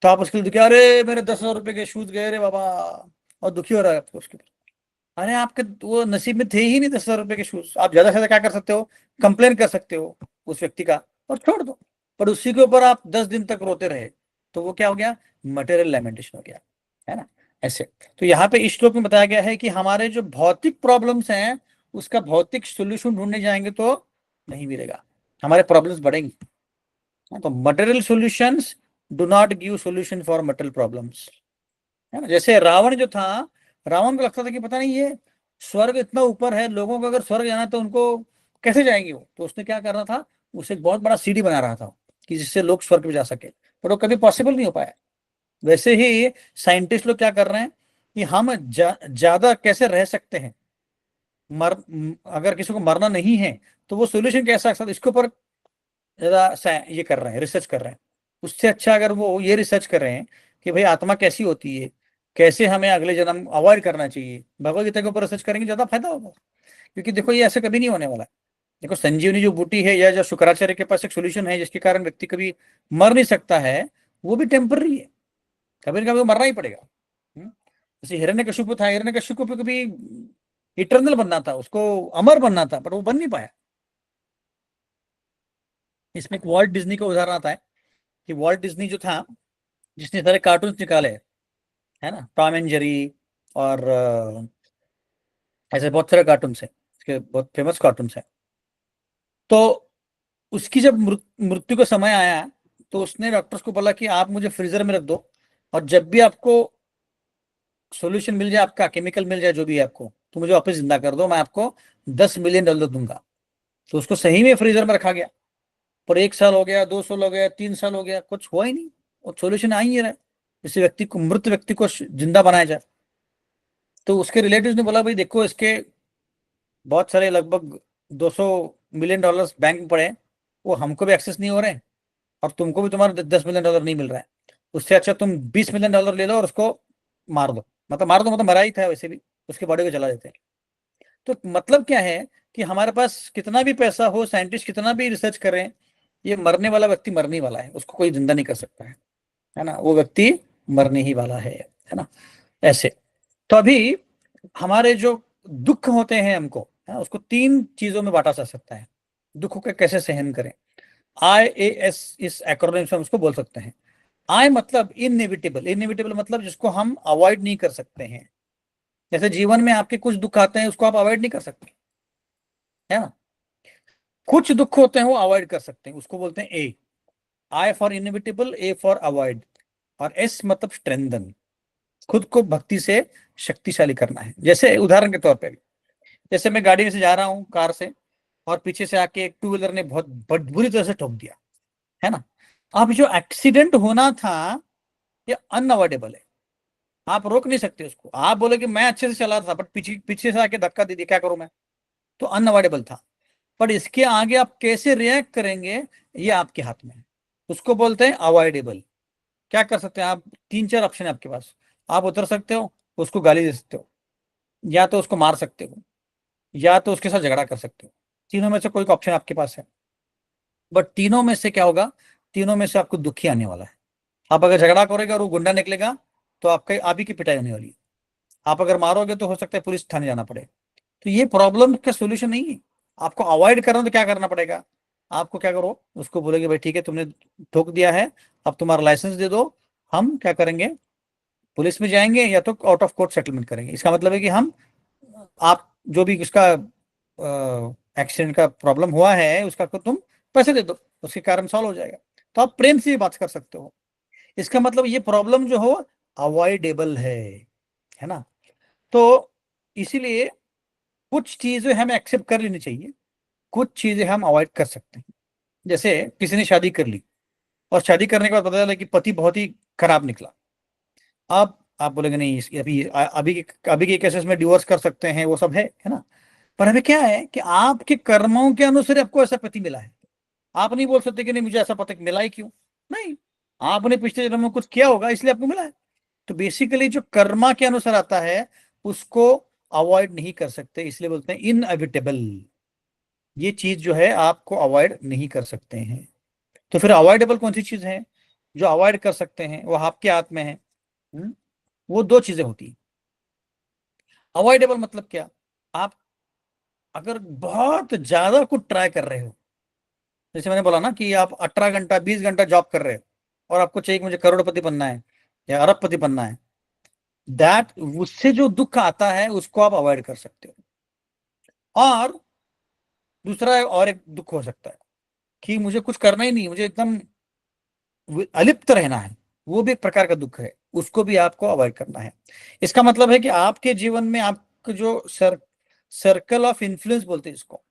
Speaker 1: तो आप उसके लिए दुखी, अरे मेरे 10,000 रुपए के शूज गए रे बाबा, और दुखी हो रहा है आपको उसके लिए। अरे आपके वो नसीब में थे ही नहीं 10,000 रुपए के शूज, आप ज्यादा से ज्यादा क्या कर सकते हो, कंप्लेन कर सकते हो उस व्यक्ति का और छोड़ दो। पर उसी के ऊपर आप 10 दिन तक रोते रहे तो वो क्या हो गया, मटेरियल लैमेंटेशन हो गया, है ना। ऐसे तो यहाँ पे इस श्लोक में बताया गया है कि हमारे जो भौतिक प्रॉब्लम्स हैं उसका भौतिक सोल्यूशन ढूंढने जाएंगे तो नहीं मिलेगा, हमारे प्रॉब्लम्स बढ़ेंगे। हाँ, तो material solutions do not give solution for material problems, है ना। जैसे रावण जो था, रावण को लगता था कि पता नहीं ये स्वर्ग इतना ऊपर है, लोगों को अगर स्वर्ग जाना है तो उनको कैसे जाएंगे वो, तो उसने क्या करना था, उसे एक बहुत बड़ा सीढ़ी बना रहा था कि जिससे लोग स्वर्ग में जा सके, पर वो कभी पॉसिबल नहीं हो पाया। वैसे ही साइंटिस्ट लोग क्या कर रहे हैं कि हम ज्यादा कैसे रह सकते हैं, अगर किसी को मरना नहीं है तो वो सोल्यूशन कैसा इसके ऊपर ज्यादा ये कर रहे हैं, रिसर्च कर रहे हैं। उससे अच्छा अगर वो ये रिसर्च कर रहे हैं कि भाई आत्मा कैसी होती है, कैसे हमें अगले जन्म अवॉइड करना चाहिए, भगवत गीता के ऊपर रिसर्च करेंगे ज्यादा फायदा होगा। क्योंकि देखो ये ऐसे कभी नहीं होने वाला है। देखो संजीवनी जो बूटी है या जो शुक्राचार्य के पास एक सोल्यूशन है जिसके कारण व्यक्ति कभी मर नहीं सकता है, वो भी टेम्पररी है, कभी ना कभी वो मरना ही पड़ेगा। जैसे हिरण्यकशिपु था, हिरण्यकशिपु को कभी इटर्नल बनना था, उसको अमर बनना था, पर वो बन नहीं पाया। इसमें एक वॉल्ट डिज्नी का उदाहरण आता है कि वॉल्ट डिज्नी जो था, जिसने सारे कार्टून निकाले, है ना, टॉम एंड जेरी और ऐसे बहुत सारे कार्टून है, इसके बहुत फेमस कार्टून है। तो उसकी जब मृत्यु का समय आया तो उसने डॉक्टर्स को बोला कि आप मुझे फ्रीजर में रख दो और जब भी आपको सॉल्यूशन मिल जाए, आपका केमिकल मिल जाए जो भी है आपको, तो मुझे वापस जिंदा कर दो, मैं आपको $10 मिलियन दूंगा। तो उसको सही में फ्रीजर में रखा गया, पर 1 साल हो गया, 2 साल हो गया, 3 साल हो गया, कुछ हुआ ही नहीं, और सॉल्यूशन आ ही नहीं रहा है। इस व्यक्ति को, मृत व्यक्ति को जिंदा बनाया जाए। तो उसके रिलेटिव्स ने बोला भाई देखो इसके बहुत सारे लगभग $200 मिलियन बैंक में पड़े हैं, वो हमको भी एक्सेस नहीं हो रहे हैं और तुमको भी तुम्हारा $10 मिलियन नहीं मिल रहा है। उससे अच्छा तुम $20 मिलियन ले लो और उसको मार दो, मतलब मार दो मतलब मरा ही था वैसे भी, उसके बॉडी को जला देते हैं। तो मतलब क्या है कि हमारे पास कितना भी पैसा हो, साइंटिस्ट कितना भी रिसर्च करें, ये मरने वाला व्यक्ति मरने वाला है, उसको कोई जिंदा नहीं कर सकता है ना, वो व्यक्ति मरने ही वाला है ना। ऐसे तो अभी हमारे जो दुख होते हैं हमको, है ना, उसको 3 चीजों में बांटा जा सकता है, दुख को कैसे सहन करें। IAS इस एक्रोनिम से हम उसको बोल सकते हैं। आई मतलब इनएविटेबल, इनएविटेबल मतलब जिसको हम अवॉइड नहीं कर सकते हैं। जैसे जीवन में आपके कुछ दुख आते हैं, उसको आप अवॉइड नहीं कर सकते, है ना। कुछ दुख होते हैं वो अवॉइड कर सकते हैं, उसको बोलते हैं A. I for inevitable, A for avoid, और एस मतलब स्ट्रेंथन, खुद को भक्ति से शक्तिशाली करना है। जैसे उदाहरण के तौर पे, जैसे मैं गाड़ी में से जा रहा हूँ कार से, और पीछे से आके एक टू व्हीलर ने बहुत बुरी तरह से ठोक दिया, है ना। अब जो एक्सीडेंट होना था ये अनअवॉइडेबल है, आप रोक नहीं सकते उसको। आप बोले कि मैं अच्छे से चला रहा था बट पीछे पीछे से आके धक्का दे दिया, क्या करूं मैं, तो अनअवॉइडेबल था। पर इसके आगे आप कैसे रिएक्ट करेंगे ये आपके हाथ में है, उसको बोलते हैं अवॉइडेबल। क्या कर सकते हैं आप, 3 4 ऑप्शन है आपके पास। आप उतर सकते हो, उसको गाली दे सकते हो, या तो उसको मार सकते हो, या तो उसके साथ झगड़ा कर सकते हो। तीनों में से कोई ऑप्शन आपके पास है। बट तीनों में से क्या होगा, तीनों में से आपको दुखी आने वाला है। आप अगर झगड़ा करोगे और वो गुंडा निकलेगा तो आपका आप ही की पिटाई होने वाली है। आप अगर मारोगे तो हो सकता है पुलिस थाने जाना पड़े। तो ये प्रॉब्लम का सोल्यूशन नहीं है। आपको अवॉइड करना तो क्या करना पड़ेगा, आपको क्या करो, उसको बोलोगे भाई ठीक है तुमने ठोक दिया है, अब तुम्हारा लाइसेंस दे दो, हम क्या करेंगे, पुलिस में जाएंगे या तो आउट ऑफ कोर्ट सेटलमेंट करेंगे। इसका मतलब है कि हम, आप जो भी इसका एक्सीडेंट का प्रॉब्लम हुआ है उसका को तुम पैसे दे दो, उसके कारण सॉल्व हो जाएगा। तो आप प्रेम से भी बात कर सकते हो। इसका मतलब ये प्रॉब्लम जो हो अवॉइडेबल है ना। तो इसीलिए कुछ चीजें हमें एक्सेप्ट कर लेनी चाहिए, कुछ चीजें हम अवॉइड कर सकते हैं। जैसे किसी ने शादी कर ली और शादी करने के बाद पता चला कि पति बहुत ही खराब निकला। अब आप बोलेंगे नहीं अभी के केसेस में डिवोर्स कर सकते हैं, वो सब है ना। पर अभी क्या है कि आपके कर्मों के अनुसार आपको ऐसा पति मिला है। आप नहीं बोल सकते कि नहीं मुझे ऐसा पति मिला ही क्यों, नहीं, आपने पिछले जन्म में कुछ किया होगा इसलिए आपको मिला है। तो बेसिकली जो कर्मा के अनुसार आता है उसको अवॉइड नहीं कर सकते, इसलिए बोलते हैं इनएविटेबल। ये चीज जो है आपको अवॉइड नहीं कर सकते हैं। तो फिर अवॉइडेबल कौन सी चीज है, जो अवॉइड कर सकते हैं वो आपके हाथ में है। हम्म? वो 2 चीजें होती हैं। अवॉइडेबल मतलब क्या? आप अगर बहुत ज्यादा कुछ ट्राई कर रहे हो, जैसे मैंने बोला ना कि आप 18 घंटा 20 घंटा जॉब कर रहे हो और आपको चाहिए कि मुझे करोड़पति बनना है या अरबपति बनना है, दैट उससे जो दुख आता है उसको आप अवॉइड कर सकते हो। और दूसरा और एक दुख हो सकता है कि मुझे कुछ करना ही नहीं, मुझे एकदम अलिप्त रहना है, वो भी एक प्रकार का दुख है, उसको भी आपको अवॉइड करना है। इसका मतलब है कि आपके जीवन में आपको जो सर्कल ऑफ इन्फ्लुएंस बोलते हैं इसको,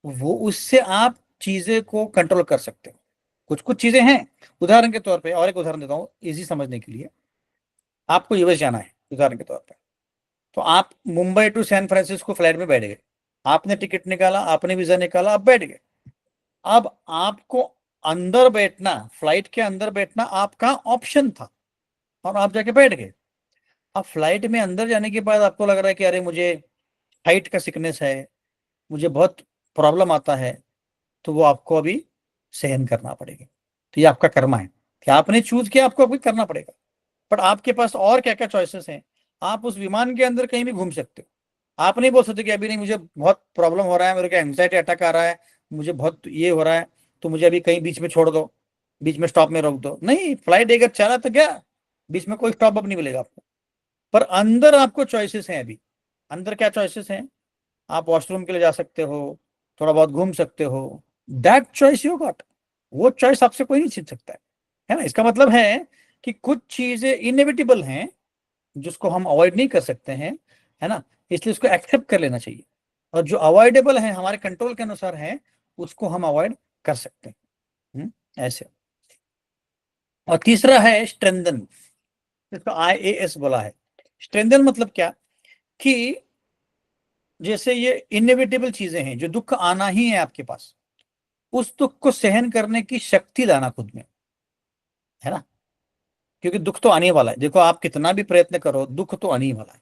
Speaker 1: वो उससे आप चीजें को कंट्रोल कर सकते हो। कुछ कुछ चीजें हैं, उदाहरण के तौर पे और एक उदाहरण देता हूँ इजी समझने के लिए। आपको यूएस जाना है उदाहरण के तौर पे, तो आप Mumbai to San Francisco flight में बैठ गए, आपने टिकट निकाला, आपने वीजा निकाला, आप बैठ गए। अब आपको अंदर बैठना, फ्लाइट के अंदर बैठना आपका ऑप्शन था और आप जाके बैठ गए। अब फ्लाइट में अंदर जाने के बाद आपको लग रहा है कि अरे मुझे हाइट का सिकनेस है, मुझे बहुत प्रॉब्लम आता है, तो वो आपको अभी सहन करना पड़ेगा। तो ये आपका कर्मा है कि आपने चूज किया, आपको अभी करना पड़ेगा। बट आपके पास और क्या क्या चॉइसेस हैं, आप उस विमान के अंदर कहीं भी घूम सकते हो। आप नहीं बोल सकते कि अभी नहीं, मुझे बहुत प्रॉब्लम हो रहा है, मेरे को एंग्जाइटी अटैक आ रहा है, मुझे बहुत ये हो रहा है, तो मुझे अभी कहीं बीच में छोड़ दो, बीच में स्टॉप में रोक दो। नहीं, फ्लाइट अगर चला तो क्या, बीच में कोई स्टॉप अप नहीं मिलेगा आपको। पर अंदर आपको चॉइसेस हैं अभी। अंदर क्या चॉइसेस हैं? आप वॉशरूम के लिए जा सकते हो, थोड़ा बहुत घूम सकते हो, दैट चॉइस यू गॉट। वो चॉइस आपसे कोई नहीं छीन सकता है ना। इसका मतलब है कि कुछ चीजें इनएविटेबल हैं जिसको हम अवॉइड नहीं कर सकते हैं, है ना, इसलिए उसको एक्सेप्ट कर लेना चाहिए। और जो अवॉइडेबल है, हमारे कंट्रोल के अनुसार है, उसको हम अवॉइड कर सकते हैं। ऐसे। और तीसरा है स्ट्रेंथन, जिसको IAS बोला है। स्ट्रेंथन मतलब क्या कि जैसे ये इनएविटेबल चीजें हैं, जो दुख आना ही है आपके पास, उस दुख को सहन करने की शक्ति लाना खुद में, है ना। क्योंकि दुख तो आने वाला है, देखो आप कितना भी प्रयत्न करो, दुख तो आने ही वाला है।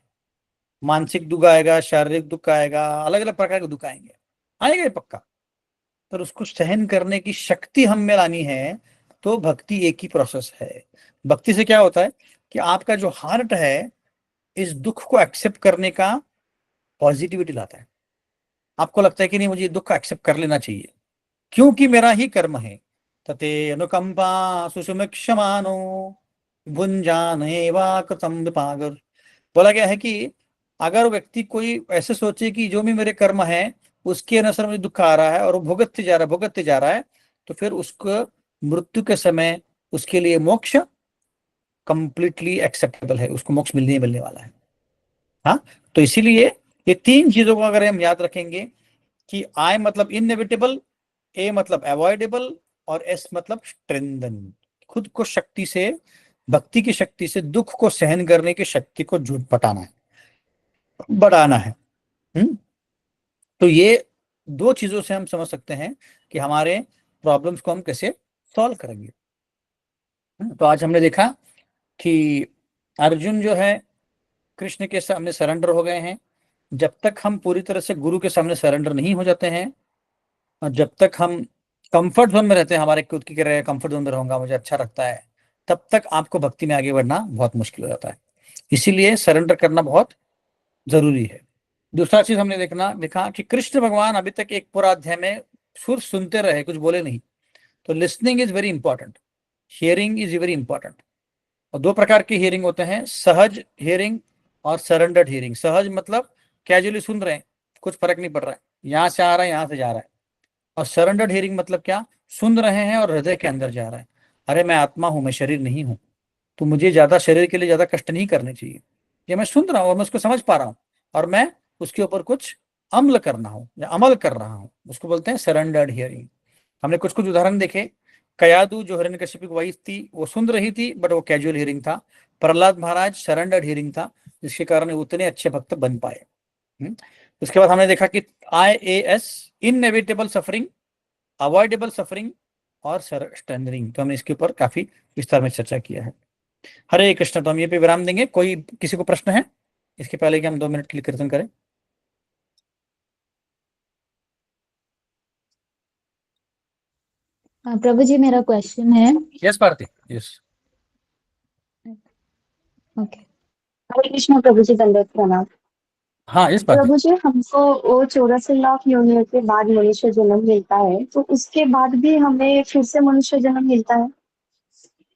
Speaker 1: मानसिक दुख आएगा, शारीरिक दुख आएगा, अलग अलग प्रकार के दुख आएंगे, आएगा ये पक्का। पर उसको सहन करने की शक्ति हम में लानी है। तो भक्ति एक ही प्रोसेस है। भक्ति से क्या होता है कि आपका जो हार्ट है, इस दुख को एक्सेप्ट करने का पॉजिटिविटी लाता है। आपको लगता है कि नहीं, मुझे ये दुख को एक्सेप्ट कर लेना चाहिए, क्योंकि मेरा ही कर्म है। तते अनुकंपा सुषुमिक्षमानो भुंजाने वा कृतम विपागर। बोला गया है कि अगर व्यक्ति कोई ऐसे सोचे कि जो भी मेरे कर्म है उसके अनुसार मुझे दुख आ रहा है और वो भुगतते जा रहा है, तो फिर उसको मृत्यु के समय उसके लिए मोक्ष कंप्लीटली एक्सेप्टेबल है, उसको मोक्ष मिलने ही मिलने वाला है। हाँ, तो इसीलिए ये तीन चीजों को अगर हम याद रखेंगे कि आई मतलब इनएविटेबल, ए मतलब अवॉइडेबल, और एस मतलब स्ट्रेंथन, खुद को शक्ति से, भक्ति की शक्ति से दुख को सहन करने की शक्ति को जुट पटाना है, बढ़ाना है। हम्म तो ये दो चीजों से हम समझ सकते हैं कि हमारे प्रॉब्लम्स को हम कैसे सॉल्व करेंगे। तो आज हमने देखा कि अर्जुन जो है कृष्ण के सामने सरेंडर हो गए हैं। जब तक हम पूरी तरह से गुरु के सामने सरेंडर नहीं हो जाते हैं, और जब तक हम कंफर्ट जोन में रहते हैं, हमारे खुद की कह रहे हैं कंफर्ट जोन में रहूंगा, मुझे अच्छा लगता है, तब तक आपको भक्ति में आगे बढ़ना बहुत मुश्किल हो जाता है। इसीलिए सरेंडर करना बहुत जरूरी है। दूसरा चीज हमने देखा कि कृष्ण भगवान अभी तक एक पूरा अध्याय में सुर सुनते रहे, कुछ बोले नहीं। तो listening is very important, hearing is very important. और दो प्रकार की हियरिंग होते हैं, सहज हियरिंग और सरेंडर्ड हियरिंग। सहज मतलब कैजुअली सुन रहे हैं, कुछ फर्क नहीं पड़ रहा है, यहाँ से आ रहा है यहाँ से जा रहा है। और सरेंडर्ड हियरिंग मतलब क्या, सुन रहे हैं और हृदय के अंदर जा रहा है। अरे मैं आत्मा हूं, मैं शरीर नहीं हूं, तो मुझे ज्यादा शरीर के लिए ज्यादा कष्ट नहीं करने चाहिए। ये मैं सुन रहा हूँ और मैं उसको समझ पा रहा हूँ, और मैं उसके ऊपर कुछ अमल करना हूँ या अमल कर रहा हूँ, उसको बोलते हैं सरेंडर्ड हियरिंग। हमने कुछ कुछ उदाहरण देखे। कयादू जो हिरण्यकशिपु की वाइफ थी, वो सुन रही थी बट वो कैजुअल हियरिंग था। प्रहलाद महाराज सरेंडर्ड हियरिंग था, जिसके कारण वो उतने अच्छे भक्त बन पाए। उसके बाद हमने देखा कि IAS inevitable suffering, avoidable suffering और स्ट्रेंथनिंग। तो हमने इसके ऊपर काफी विस्तार में चर्चा किया है। हरे कृष्ण। तो हम ये पे विराम देंगे। कोई किसी को प्रश्न है इसके पहले कि हम 2 मिनट के लिए कीर्तन करें?
Speaker 2: प्रभु जी मेरा क्वेश्चन है।
Speaker 1: Yes Bharti, yes.
Speaker 2: Okay. Hare Krishna प्रभु जी, दंडवत प्रणाम।
Speaker 1: हाँ इस बात है।
Speaker 2: प्रभु जी, हमको वो 84 लाख योनियों के बाद मनुष्य जन्म मिलता है, तो उसके बाद भी हमें फिर से मनुष्य जन्म मिलता है?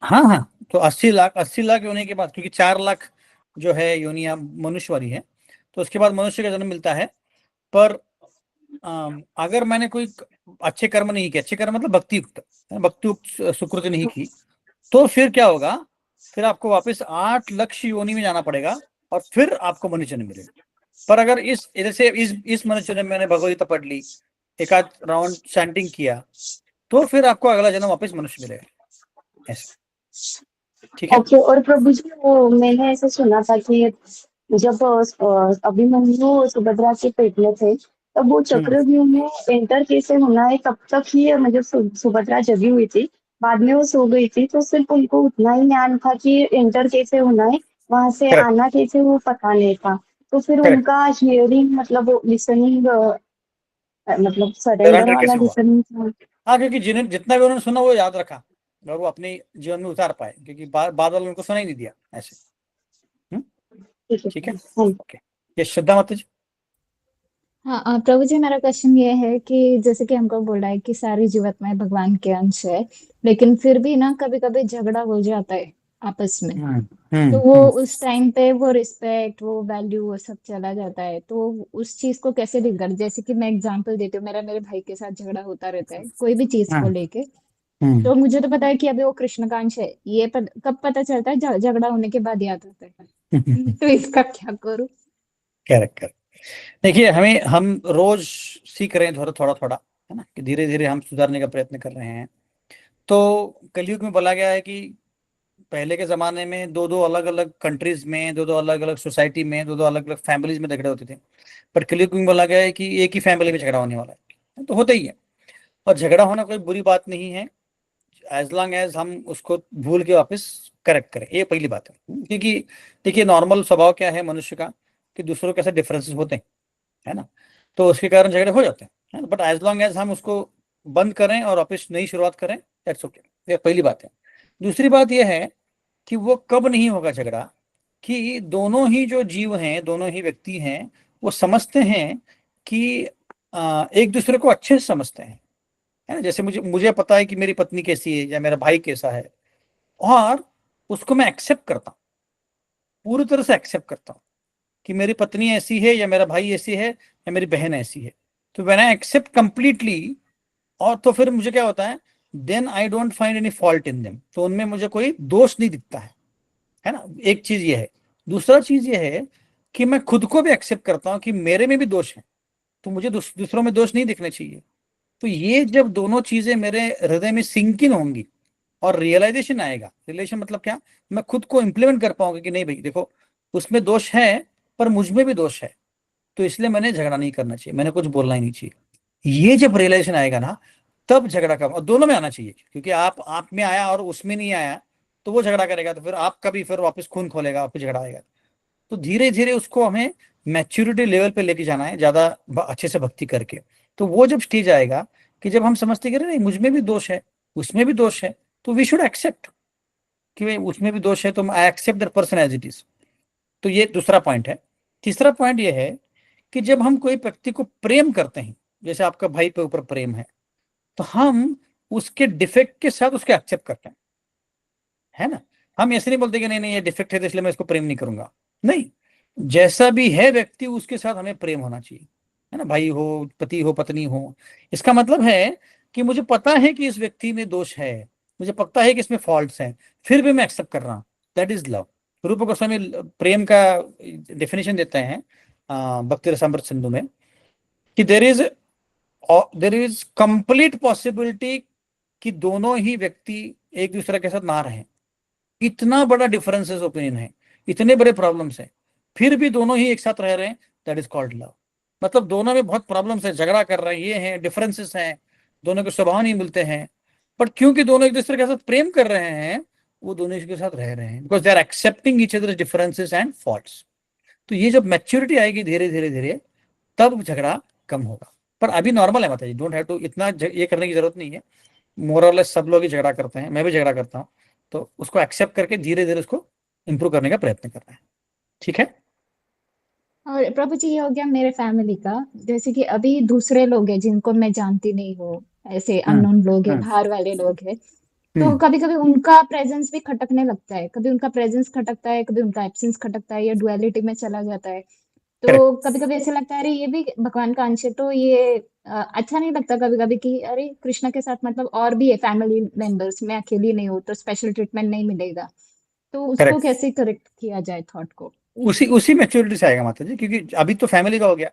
Speaker 1: हाँ हाँ, तो 80 लाख होने के बाद, क्योंकि 4 लाख जो है योनियां मनुष्य वाली है, तो उसके बाद मनुष्य का जन्म मिलता है। पर अगर मैंने कोई अच्छे कर्म नहीं किए, अच्छे कर्म मतलब भक्ति युक्त सुकृति नहीं की, तो फिर क्या होगा, फिर आपको वापस 8 लक्ष योनि में जाना पड़ेगा और फिर आपको मनुष्य जन्म मिलेगा। पर अगर इस जैसे इस मनुष्य जन्म में मैंने भगवत गीता पढ़ ली, एक आध राउंड चैंटिंग किया, तो फिर आपको अगला जन्म वापस मनुष्य मिलेगा, ऐसा। ठीक है।
Speaker 2: ओके। और प्रभु जी, वो मैंने ऐसे सुना था कि जब अभिमन्यु सुभद्रा के पेट में थे, तब वो
Speaker 1: हम्म।
Speaker 2: चक्रव्यूह में एंटर कैसे होना है, तब तक ही मतलब सुभद्रा जगी हुई थी। बाद में वो सो गई थी, तो सिर्फ उनको उतना ही ज्ञान था कि एंटर कैसे होना है, वहां से
Speaker 1: करेक्ट
Speaker 2: आना कैसे, वो पता नहीं था। तो फिर
Speaker 1: करेक्ट।
Speaker 2: उनका हियरिंग मतलब लिसनिंग, मतलब सरेंडर
Speaker 1: सरेंडर
Speaker 2: वाला
Speaker 1: कैसे हुआ?
Speaker 2: लिसनिंग था।
Speaker 1: हाँ, क्योंकि जिन्हें जितना भी उन्होंने सुना वो याद रखा और वो अपने जीवन में उतार पाए, क्योंकि बाद वालों ने उनको सुना ही नहीं दिया ऐसे। हम्म।
Speaker 2: ठीक है।
Speaker 1: ठीक है।
Speaker 2: हाँ।
Speaker 1: ओके। ये श्रद्धा माता जी।
Speaker 2: हाँ, प्रभु जी, मेरा क्वेश्चन ये है कि जैसे कि हमको बोला है कि सारी जीवात्माएं भगवान के अंश है, लेकिन फिर भी ना कभी कभी झगड़ा हो जाता है आपस में।
Speaker 1: हम्म
Speaker 2: तो
Speaker 1: हम्म
Speaker 2: वो
Speaker 1: हम्म
Speaker 2: उस टाइम पे वो रिस्पेक्ट, वो वैल्यू, वो सब चला जाता है। तो उस चीज को कैसे डील कर, जैसे कि मैं एग्जांपल देती हूँ, मेरे भाई के साथ झगड़ा होता रहता है कोई भी चीज को
Speaker 1: हम्म
Speaker 2: लेके।
Speaker 1: हम्म।
Speaker 2: तो मुझे तो पता है कि अभी वो कृष्ण का अंश है, ये कब पता चलता है? झगड़ा होने के बाद याद आता है। तो इसका क्या करूँ?
Speaker 1: Correct correct. देखिए, हम रोज सीख रहे हैं थोड़ा थोड़ा थोड़ा, है ना, कि धीरे धीरे हम सुधारने का प्रयत्न कर रहे हैं। तो कलयुग में बोला गया है कि पहले के जमाने में दो दो अलग अलग कंट्रीज में, दो दो अलग अलग सोसाइटी में, दो दो अलग अलग फैमिलीज में झगड़े होते थे। पर कलयुग में बोला गया है कि एक ही फैमिली में झगड़ा होने वाला है, तो होता ही है। और झगड़ा होना कोई बुरी बात नहीं है, एज लॉन्ग एज हम उसको भूल के वापस करेक्ट करें, ये पहली बात है। क्योंकि देखिए, नॉर्मल स्वभाव क्या है मनुष्य का, कि दूसरों के साथ डिफरेंसेस होते हैं, है ना, तो उसके कारण झगड़े हो जाते हैं, है ना। बट एज लॉन्ग एज हम उसको बंद करें और वापस नई शुरुआत करें, दैट्स ओके। ये पहली बात है। दूसरी बात यह है कि वो कब नहीं होगा झगड़ा, कि दोनों ही जो जीव हैं, दोनों ही व्यक्ति हैं, वो समझते हैं कि एक दूसरे को अच्छे से समझते हैं, है ना। जैसे मुझे मुझे पता है कि मेरी पत्नी कैसी है या मेरा भाई कैसा है, और उसको मैं एक्सेप्ट करता हूँ, पूरी तरह से एक्सेप्ट करता हूँ कि मेरी पत्नी ऐसी है या मेरा भाई ऐसी है या मेरी बहन ऐसी है। तो व्हेन आई एक्सेप्ट कंप्लीटली, और तो फिर मुझे क्या होता है, then I don't find any fault in them, तो उनमें मुझे कोई दोष नहीं दिखता है ना। एक चीज ये है। दूसरा चीज ये है कि मैं खुद को भी एक्सेप्ट करता हूँ कि मेरे में भी दोष है, तो मुझे दूसरों में दोष नहीं दिखने चाहिए। तो ये जब दोनों चीजें मेरे हृदय में सिंक इन होंगी और रियलाइजेशन आएगा, रिलेशन मतलब क्या, मैं खुद को इंप्लीमेंट कर पाऊंगा कि नहीं भाई देखो, उसमें दोष है पर मुझ में भी दोष है, तो इसलिए मैंने झगड़ा नहीं करना चाहिए, मैंने कुछ बोलना ही नहीं चाहिए। ये जब रियलाइजेशन आएगा ना, तब झगड़ा कम, और दोनों में आना चाहिए, क्योंकि आप में आया और उसमें नहीं आया, तो वो झगड़ा करेगा, तो फिर आपका भी फिर वापस खून खोलेगा, वापस झगड़ा आएगा। तो धीरे धीरे उसको हमें मैच्योरिटी लेवल पे लेके जाना है, ज्यादा अच्छे से भक्ति करके। तो वो जब स्टेज आएगा कि जब हम समझते कि नहीं, मुझ में भी दोष है, उसमें भी दोष है, तो वी शुड एक्सेप्ट कि भाई उसमें भी दोष है, तो I accept that person as it is. तो ये दूसरा पॉइंट है। तीसरा पॉइंट ये है कि जब हम कोई व्यक्ति को प्रेम करते हैं, जैसे आपका भाई पे ऊपर प्रेम है, तो हम उसके डिफेक्ट के साथ उसको एक्सेप्ट करते हैं, है ना। हम ऐसे नहीं बोलते कि नहीं नहीं ये डिफेक्ट है तो इसलिए मैं इसको प्रेम नहीं करूंगा। नहीं, जैसा भी है व्यक्ति उसके साथ हमें प्रेम होना चाहिए, है ना। भाई हो, पति हो, पत्नी हो, इसका मतलब है कि मुझे पता है कि इस व्यक्ति में दोष है, मुझे पता है कि इसमें फॉल्ट्स हैं, फिर भी मैं एक्सेप्ट कर रहा हूँ, दैट इज लव। रूप गोस्वामी प्रेम का डेफिनेशन देते हैं भक्ति रसामृत सिंधु में, कि देर इज कंप्लीट पॉसिबिलिटी कि दोनों ही व्यक्ति एक दूसरे के साथ ना रहें, इतना बड़ा डिफरेंसेस ओपिनियन है, इतने बड़े प्रॉब्लम्स हैं, फिर भी दोनों ही एक साथ रह रहे हैं, दैट इज कॉल्ड लव। मतलब दोनों में बहुत प्रॉब्लम्स है, झगड़ा कर रहे हैं, ये हैं डिफरेंसेस हैं, दोनों के स्वभाव नहीं मिलते हैं, बट क्योंकि दोनों एक दूसरे के साथ प्रेम कर रहे हैं, वो दोनों एक साथ रह रहे हैं, because they are accepting each other differences and faults. तो ये जब मैच्योरिटी आएगी धीरे धीरे धीरे, तब झगड़ा कम होगा। पर अभी नॉर्मल है, माता जी, डोंट हैव टू इतना ये करने की जरूरत नहीं है। मोरलेस सब लोग ही झगड़ा करते हैं, मैं भी झगड़ा करता हूँ, तो उसको एक्सेप्ट करके धीरे धीरे उसको इंप्रूव करने का प्रयत्न कर रहे हैं। ठीक है।
Speaker 2: और प्रभु जी, ये हो गया मेरे फैमिली का। जैसे कि अभी दूसरे लोग हैं जिनको मैं जानती नहीं हूँ, ऐसे
Speaker 1: हम्म
Speaker 2: अननोन लोग हैं,
Speaker 1: हम्म
Speaker 2: बाहर वाले लोग हैं। तो
Speaker 1: हम्म
Speaker 2: कभी कभी उनका प्रेजेंस भी खटकने लगता है, कभी उनका प्रेजेंस खटकता है, कभी उनका एब्सेंस खटकता है, या डुअलिटी में चला जाता है।
Speaker 1: करेक्ट
Speaker 2: तो कभी कभी ऐसे लगता है अरे ये भी भगवान का अंश है। तो ये अच्छा नहीं लगता कभी कभी कि अरे कृष्णा के साथ मतलब और भी है फैमिली मेंबर्स, मैं अकेली नहीं हूँ, तो स्पेशल ट्रीटमेंट नहीं मिलेगा। तो उसको
Speaker 1: करेक्ट।
Speaker 2: कैसे करेक्ट किया जाए थॉट को?
Speaker 1: उसी उसी मैच्योरिटी से आएगा माता जी, क्योंकि अभी तो फैमिली का हो गया।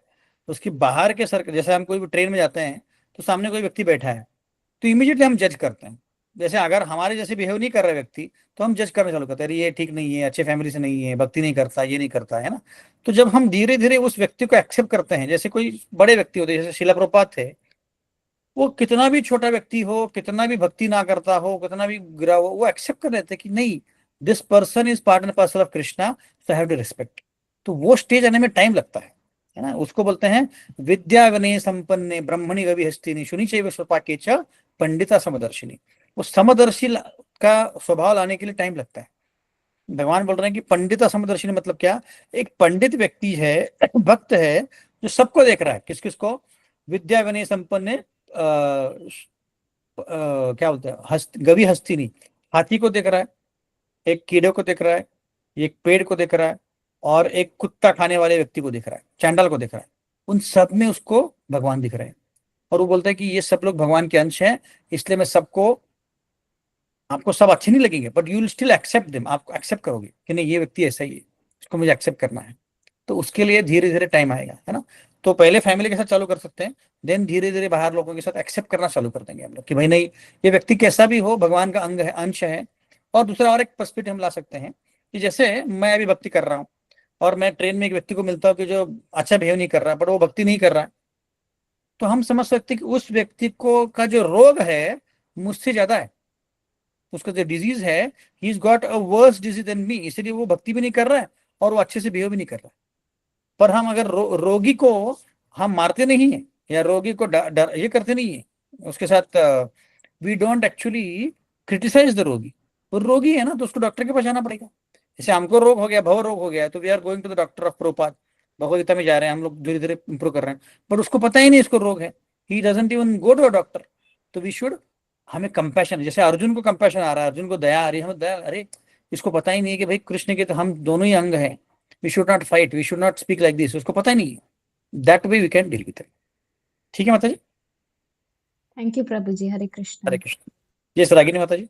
Speaker 1: उसके बाहर के सर्कल, जैसे हम कोई भी ट्रेन में जाते हैं तो सामने कोई व्यक्ति बैठा है, तो इमीडिएटली हम जज करते हैं। जैसे अगर हमारे जैसे बिहेव नहीं कर रहा व्यक्ति, तो हम जज करना चालू करते हैं, अरे ये ठीक नहीं है, अच्छे फैमिली से नहीं है, भक्ति नहीं करता, ये नहीं करता है ना। तो जब हम धीरे धीरे उस व्यक्ति को एक्सेप्ट करते हैं, जैसे कोई बड़े व्यक्ति होते हैं, जैसे शिला प्रभुपाद थे, वो कितना भी छोटा व्यक्ति हो, कितना भी भक्ति ना करता हो, कितना भी गिरा हो, वो एक्सेप्ट कर लेते हैं कि नहीं, this person is part and parcel of Krishna, so have to respect. तो वो स्टेज आने में टाइम लगता है ना। उसको बोलते हैं विद्या विनय संपन्ने ब्रह्मणि गवि हस्तिनी शुनि चैव स्वपाके च पंडिता समदर्शिनी। वो समदर्शी का स्वभाव लाने के लिए टाइम लगता है। भगवान बोल रहे हैं कि पंडिता समदर्शिनी मतलब क्या? एक पंडित व्यक्ति है, भक्त है, जो सबको देख रहा है। किस किस को? विद्या विनय संपन्न, क्या बोलते हैं, गवी हस्ती नहीं, हाथी को देख रहा है, एक कीड़े को देख रहा है, एक पेड़ को देख रहा है, और एक कुत्ता खाने वाले व्यक्ति को देख रहा है, चांडाल को देख रहा है। उन सब में उसको भगवान दिख रहे हैं। और वो बोलता है कि ये सब लोग भगवान के अंश हैं, इसलिए मैं सबको, आपको सब अच्छे नहीं लगेंगे, but you will still accept them. आप एक्सेप्ट करोगे कि नहीं, ये व्यक्ति ऐसा ही है, इसको मुझे एक्सेप्ट करना है। तो उसके लिए धीरे धीरे टाइम आएगा, है ना। तो पहले फैमिली के साथ चालू कर सकते हैं, देन धीरे धीरे बाहर लोगों के साथ एक्सेप्ट करना चालू कर देंगे हम लोग कि भाई नहीं, ये व्यक्ति कैसा भी हो भगवान का अंग है, अंश है। और दूसरा और एक पर्सपेक्टिव हम ला सकते हैं कि जैसे मैं अभी भक्ति कर रहा हूँ, और मैं ट्रेन में एक व्यक्ति को मिलता हूँ कि जो अच्छा बिहेव नहीं कर रहा, बट वो भक्ति नहीं कर रहा है, तो हम समझ सकते हैं कि उस व्यक्ति को का जो रोग है मुझसे ज्यादा है। उसका जो डिजीज है, he is got a worse disease than me, इसलिए वो भक्ति भी नहीं कर रहा है और वो अच्छे से बिहेव भी नहीं कर रहा है। पर हम अगर रोगी को हम मारते नहीं है, या रोगी को ये करते नहीं है, उसके साथ we don't actually criticise the रोगी। वो रोगी है ना, तो उसको डॉक्टर के पास जाना पड़ेगा। जैसे हमको रोग हो गया, भव रोग हो गया है, तो we are going to the doctor of प्रोपात, भगवत गीता में जा रहे हैं हम लोग, धीरे धीरे इंप्रूव कर रहे हैं। बट उसको पता ही नहीं इसको रोग है, he doesn't even go to a doctor. तो वी शुड, हमें कंपैशन, जैसे अर्जुन को कंपैशन आ रहा है, अर्जुन को दया आ रही है, हमें दया, अरे इसको पता ही नहीं है कि भाई कृष्ण के तो हम दोनों ही अंग हैं, we should not fight, we should not speak like this, उसको पता ही नहीं है। That way we can deal with it. ठीक है माता जी।
Speaker 2: थैंक यू प्रभु जी, हरे
Speaker 1: हरे
Speaker 2: कृष्णा।
Speaker 1: कृष्ण। जय श्री रागिनी माता जी।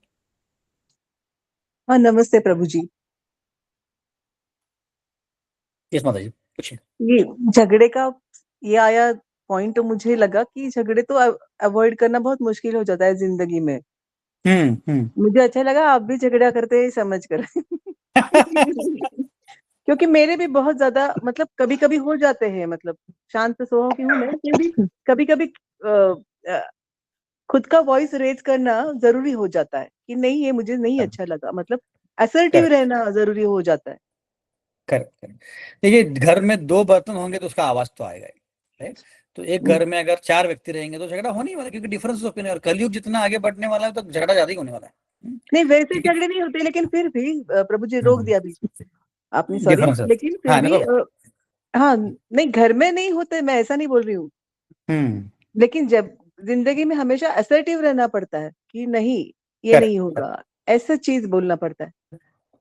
Speaker 3: हाँ, नमस्ते प्रभु जी।
Speaker 1: यस माता जी, पूछिए।
Speaker 3: ये झगड़े का ये आया पॉइंट, तो मुझे लगा कि झगड़े तो अवॉइड करना बहुत मुश्किल हो जाता है जिंदगी में।
Speaker 1: हम्म।
Speaker 3: मुझे अच्छा लगा आप भी झगड़ा करते हैं समझ कर। क्योंकि मेरे भी बहुत ज्यादा मतलब कभी कभी हो जाते हैं, मतलब शांत स्वभाव की हूँ मैं, फिर भी कभी कभी खुद का वॉइस रेज करना जरूरी हो जाता है कि नहीं ये मुझे नहीं अच्छा लगा, मतलब असर्टिव
Speaker 1: करेक्ट
Speaker 3: रहना जरूरी हो जाता है।
Speaker 1: Correct correct. देखिए, घर में दो बर्तन होंगे तो उसका आवाज तो आएगा ही, राइट। तो एक घर में अगर चार व्यक्ति रहेंगे तो झगड़ा होने ही वाला है, क्योंकि डिफरेंस ऑफ ओपिनियन, और कलयुग जितना आगे बढ़ने वाला है तो झगड़ा ज्यादा ही होने वाला है।
Speaker 3: नहीं वैसे
Speaker 1: क्योंकि
Speaker 3: झगड़े नहीं होते, लेकिन फिर भी प्रभु जी रोक दिया बीच में आपने, सॉरी,
Speaker 1: डिफरेंस है।
Speaker 3: लेकिन फिर
Speaker 1: हाँ,
Speaker 3: भी
Speaker 1: नो।
Speaker 3: हाँ नहीं घर में नहीं होते, मैं ऐसा नहीं बोल रही हूँ,
Speaker 1: हम्म।
Speaker 3: लेकिन जब जिंदगी में हमेशा असर्टिव रहना पड़ता है कि नहीं ये नहीं
Speaker 1: करेक्ट।
Speaker 3: होगा, ऐसा चीज बोलना पड़ता है।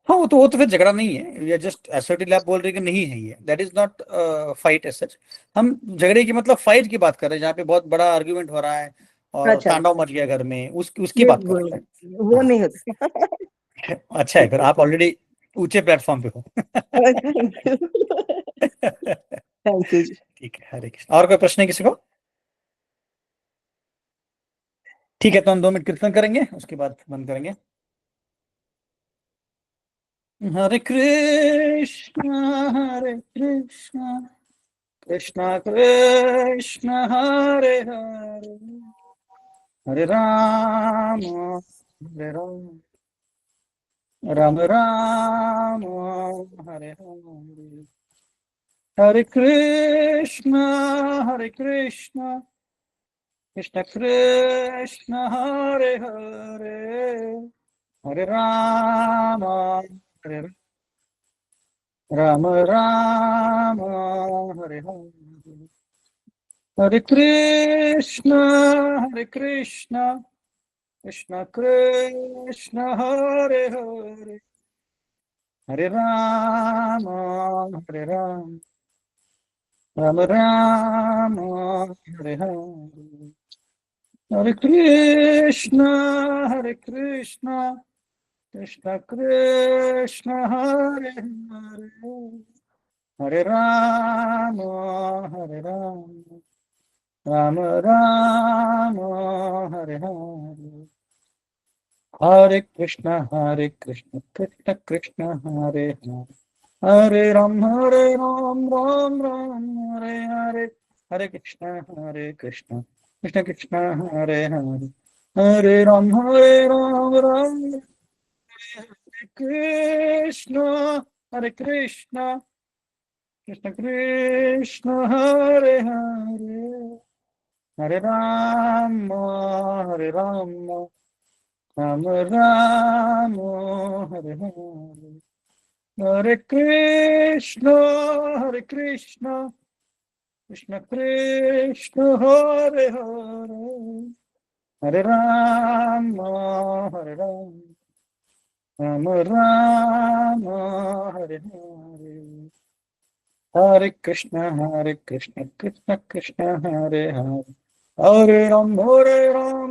Speaker 1: हाँ, वो तो फिर झगड़ा नहीं है, ये जस्ट असर्टिव आप बोल रहे हैं कि नहीं है, ये that is not fight as such. हम झगड़े की मतलब फाइट की बात कर रहे हैं, जहाँ पे बहुत बड़ा आर्ग्यूमेंट हो रहा है और
Speaker 3: अच्छा,
Speaker 1: तांडव मच गया घर में, उसकी
Speaker 3: नहीं
Speaker 1: बात कर रहे हैं।
Speaker 3: वो
Speaker 1: हाँ।
Speaker 3: नहीं होता।
Speaker 1: अच्छा है, फिर आप ऑलरेडी ऊंचे प्लेटफॉर्म पे हो।
Speaker 3: Thank you. थैंक यू जी।
Speaker 1: ठीक है, हरे कृष्ण। और कोई प्रश्न है किसी को? ठीक है, तो हम 2 मिनट कीर्तन करेंगे, उसके बाद बंद करेंगे। हरे कृष्ण कृष्ण कृष्ण हरे हरे, हरे राम हरे राम, राम राम हरे हरे, हरे कृष्ण कृष्ण कृष्ण हरे हरे, हरे राम हरे राम, राम राम हरे हरे हरे कृष्ण कृष्ण कृष्ण हरे हरे हरे राम राम राम हरे हरे हरे कृष्ण कृष्ण कृष्ण हरे हरे हरे राम राम राम हरे हरे हरे कृष्ण कृष्ण कृष्ण हरे हरे हरे राम राम राम हरे हरे हरे कृष्ण कृष्ण कृष्ण हरे हरे हरे राम राम हरे कृष्ण कृष्ण कृष्ण हरे हरे हरे राम राम राम हरे हरे हरे कृष्ण कृष्ण कृष्ण हरे हरे हरे राम राम राम हरे हरे हरे कृष्ण कृष्ण कृष्ण हरे हरे हरे राम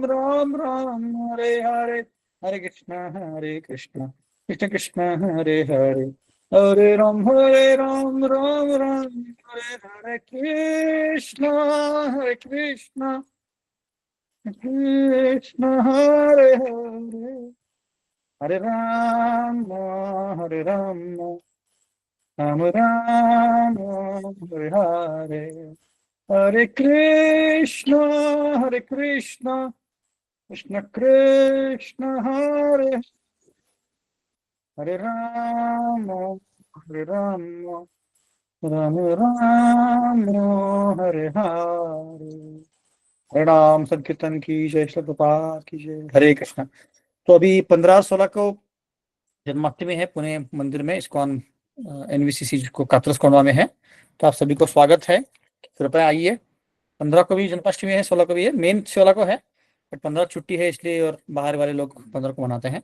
Speaker 1: राम हरे हरे हरे कृष्ण कृष्ण कृष्ण हरे हरे हरे राम राम हरे हरे कृष्ण कृष्ण हरे हरे हरे राम राम हरे हरे हरे कृष्ण कृष्ण कृष्ण हरे राम राम हरे हरे प्रणाम संकीर्तन की जय श्री प्रभुपाद की जय हरे कृष्ण। तो अभी 15-16 को जन्माष्टमी है पुणे मंदिर में, इस्कॉन एनवीसीसी को कात्रस कोंडवा में है। तो आप सभी को स्वागत है, कृपया आइए। 15 को भी जन्माष्टमी है, 16 को भी है, मेन 16 को है, बट 15 छुट्टी है इसलिए, और बाहर वाले लोग 15 को मनाते हैं।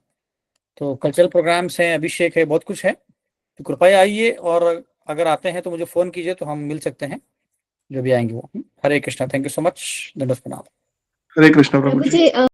Speaker 1: तो कल्चरल प्रोग्राम्स हैं, अभिषेक है, बहुत कुछ है, तो कृपया आइए। और अगर आते हैं तो मुझे फ़ोन कीजिए, तो हम मिल सकते हैं, जो भी आएंगे वो। Hare Krishna, thank you so much, दंडवत प्रणाम।
Speaker 4: हरे कृष्ण प्रभु
Speaker 2: प्रभु
Speaker 4: जी।
Speaker 2: जी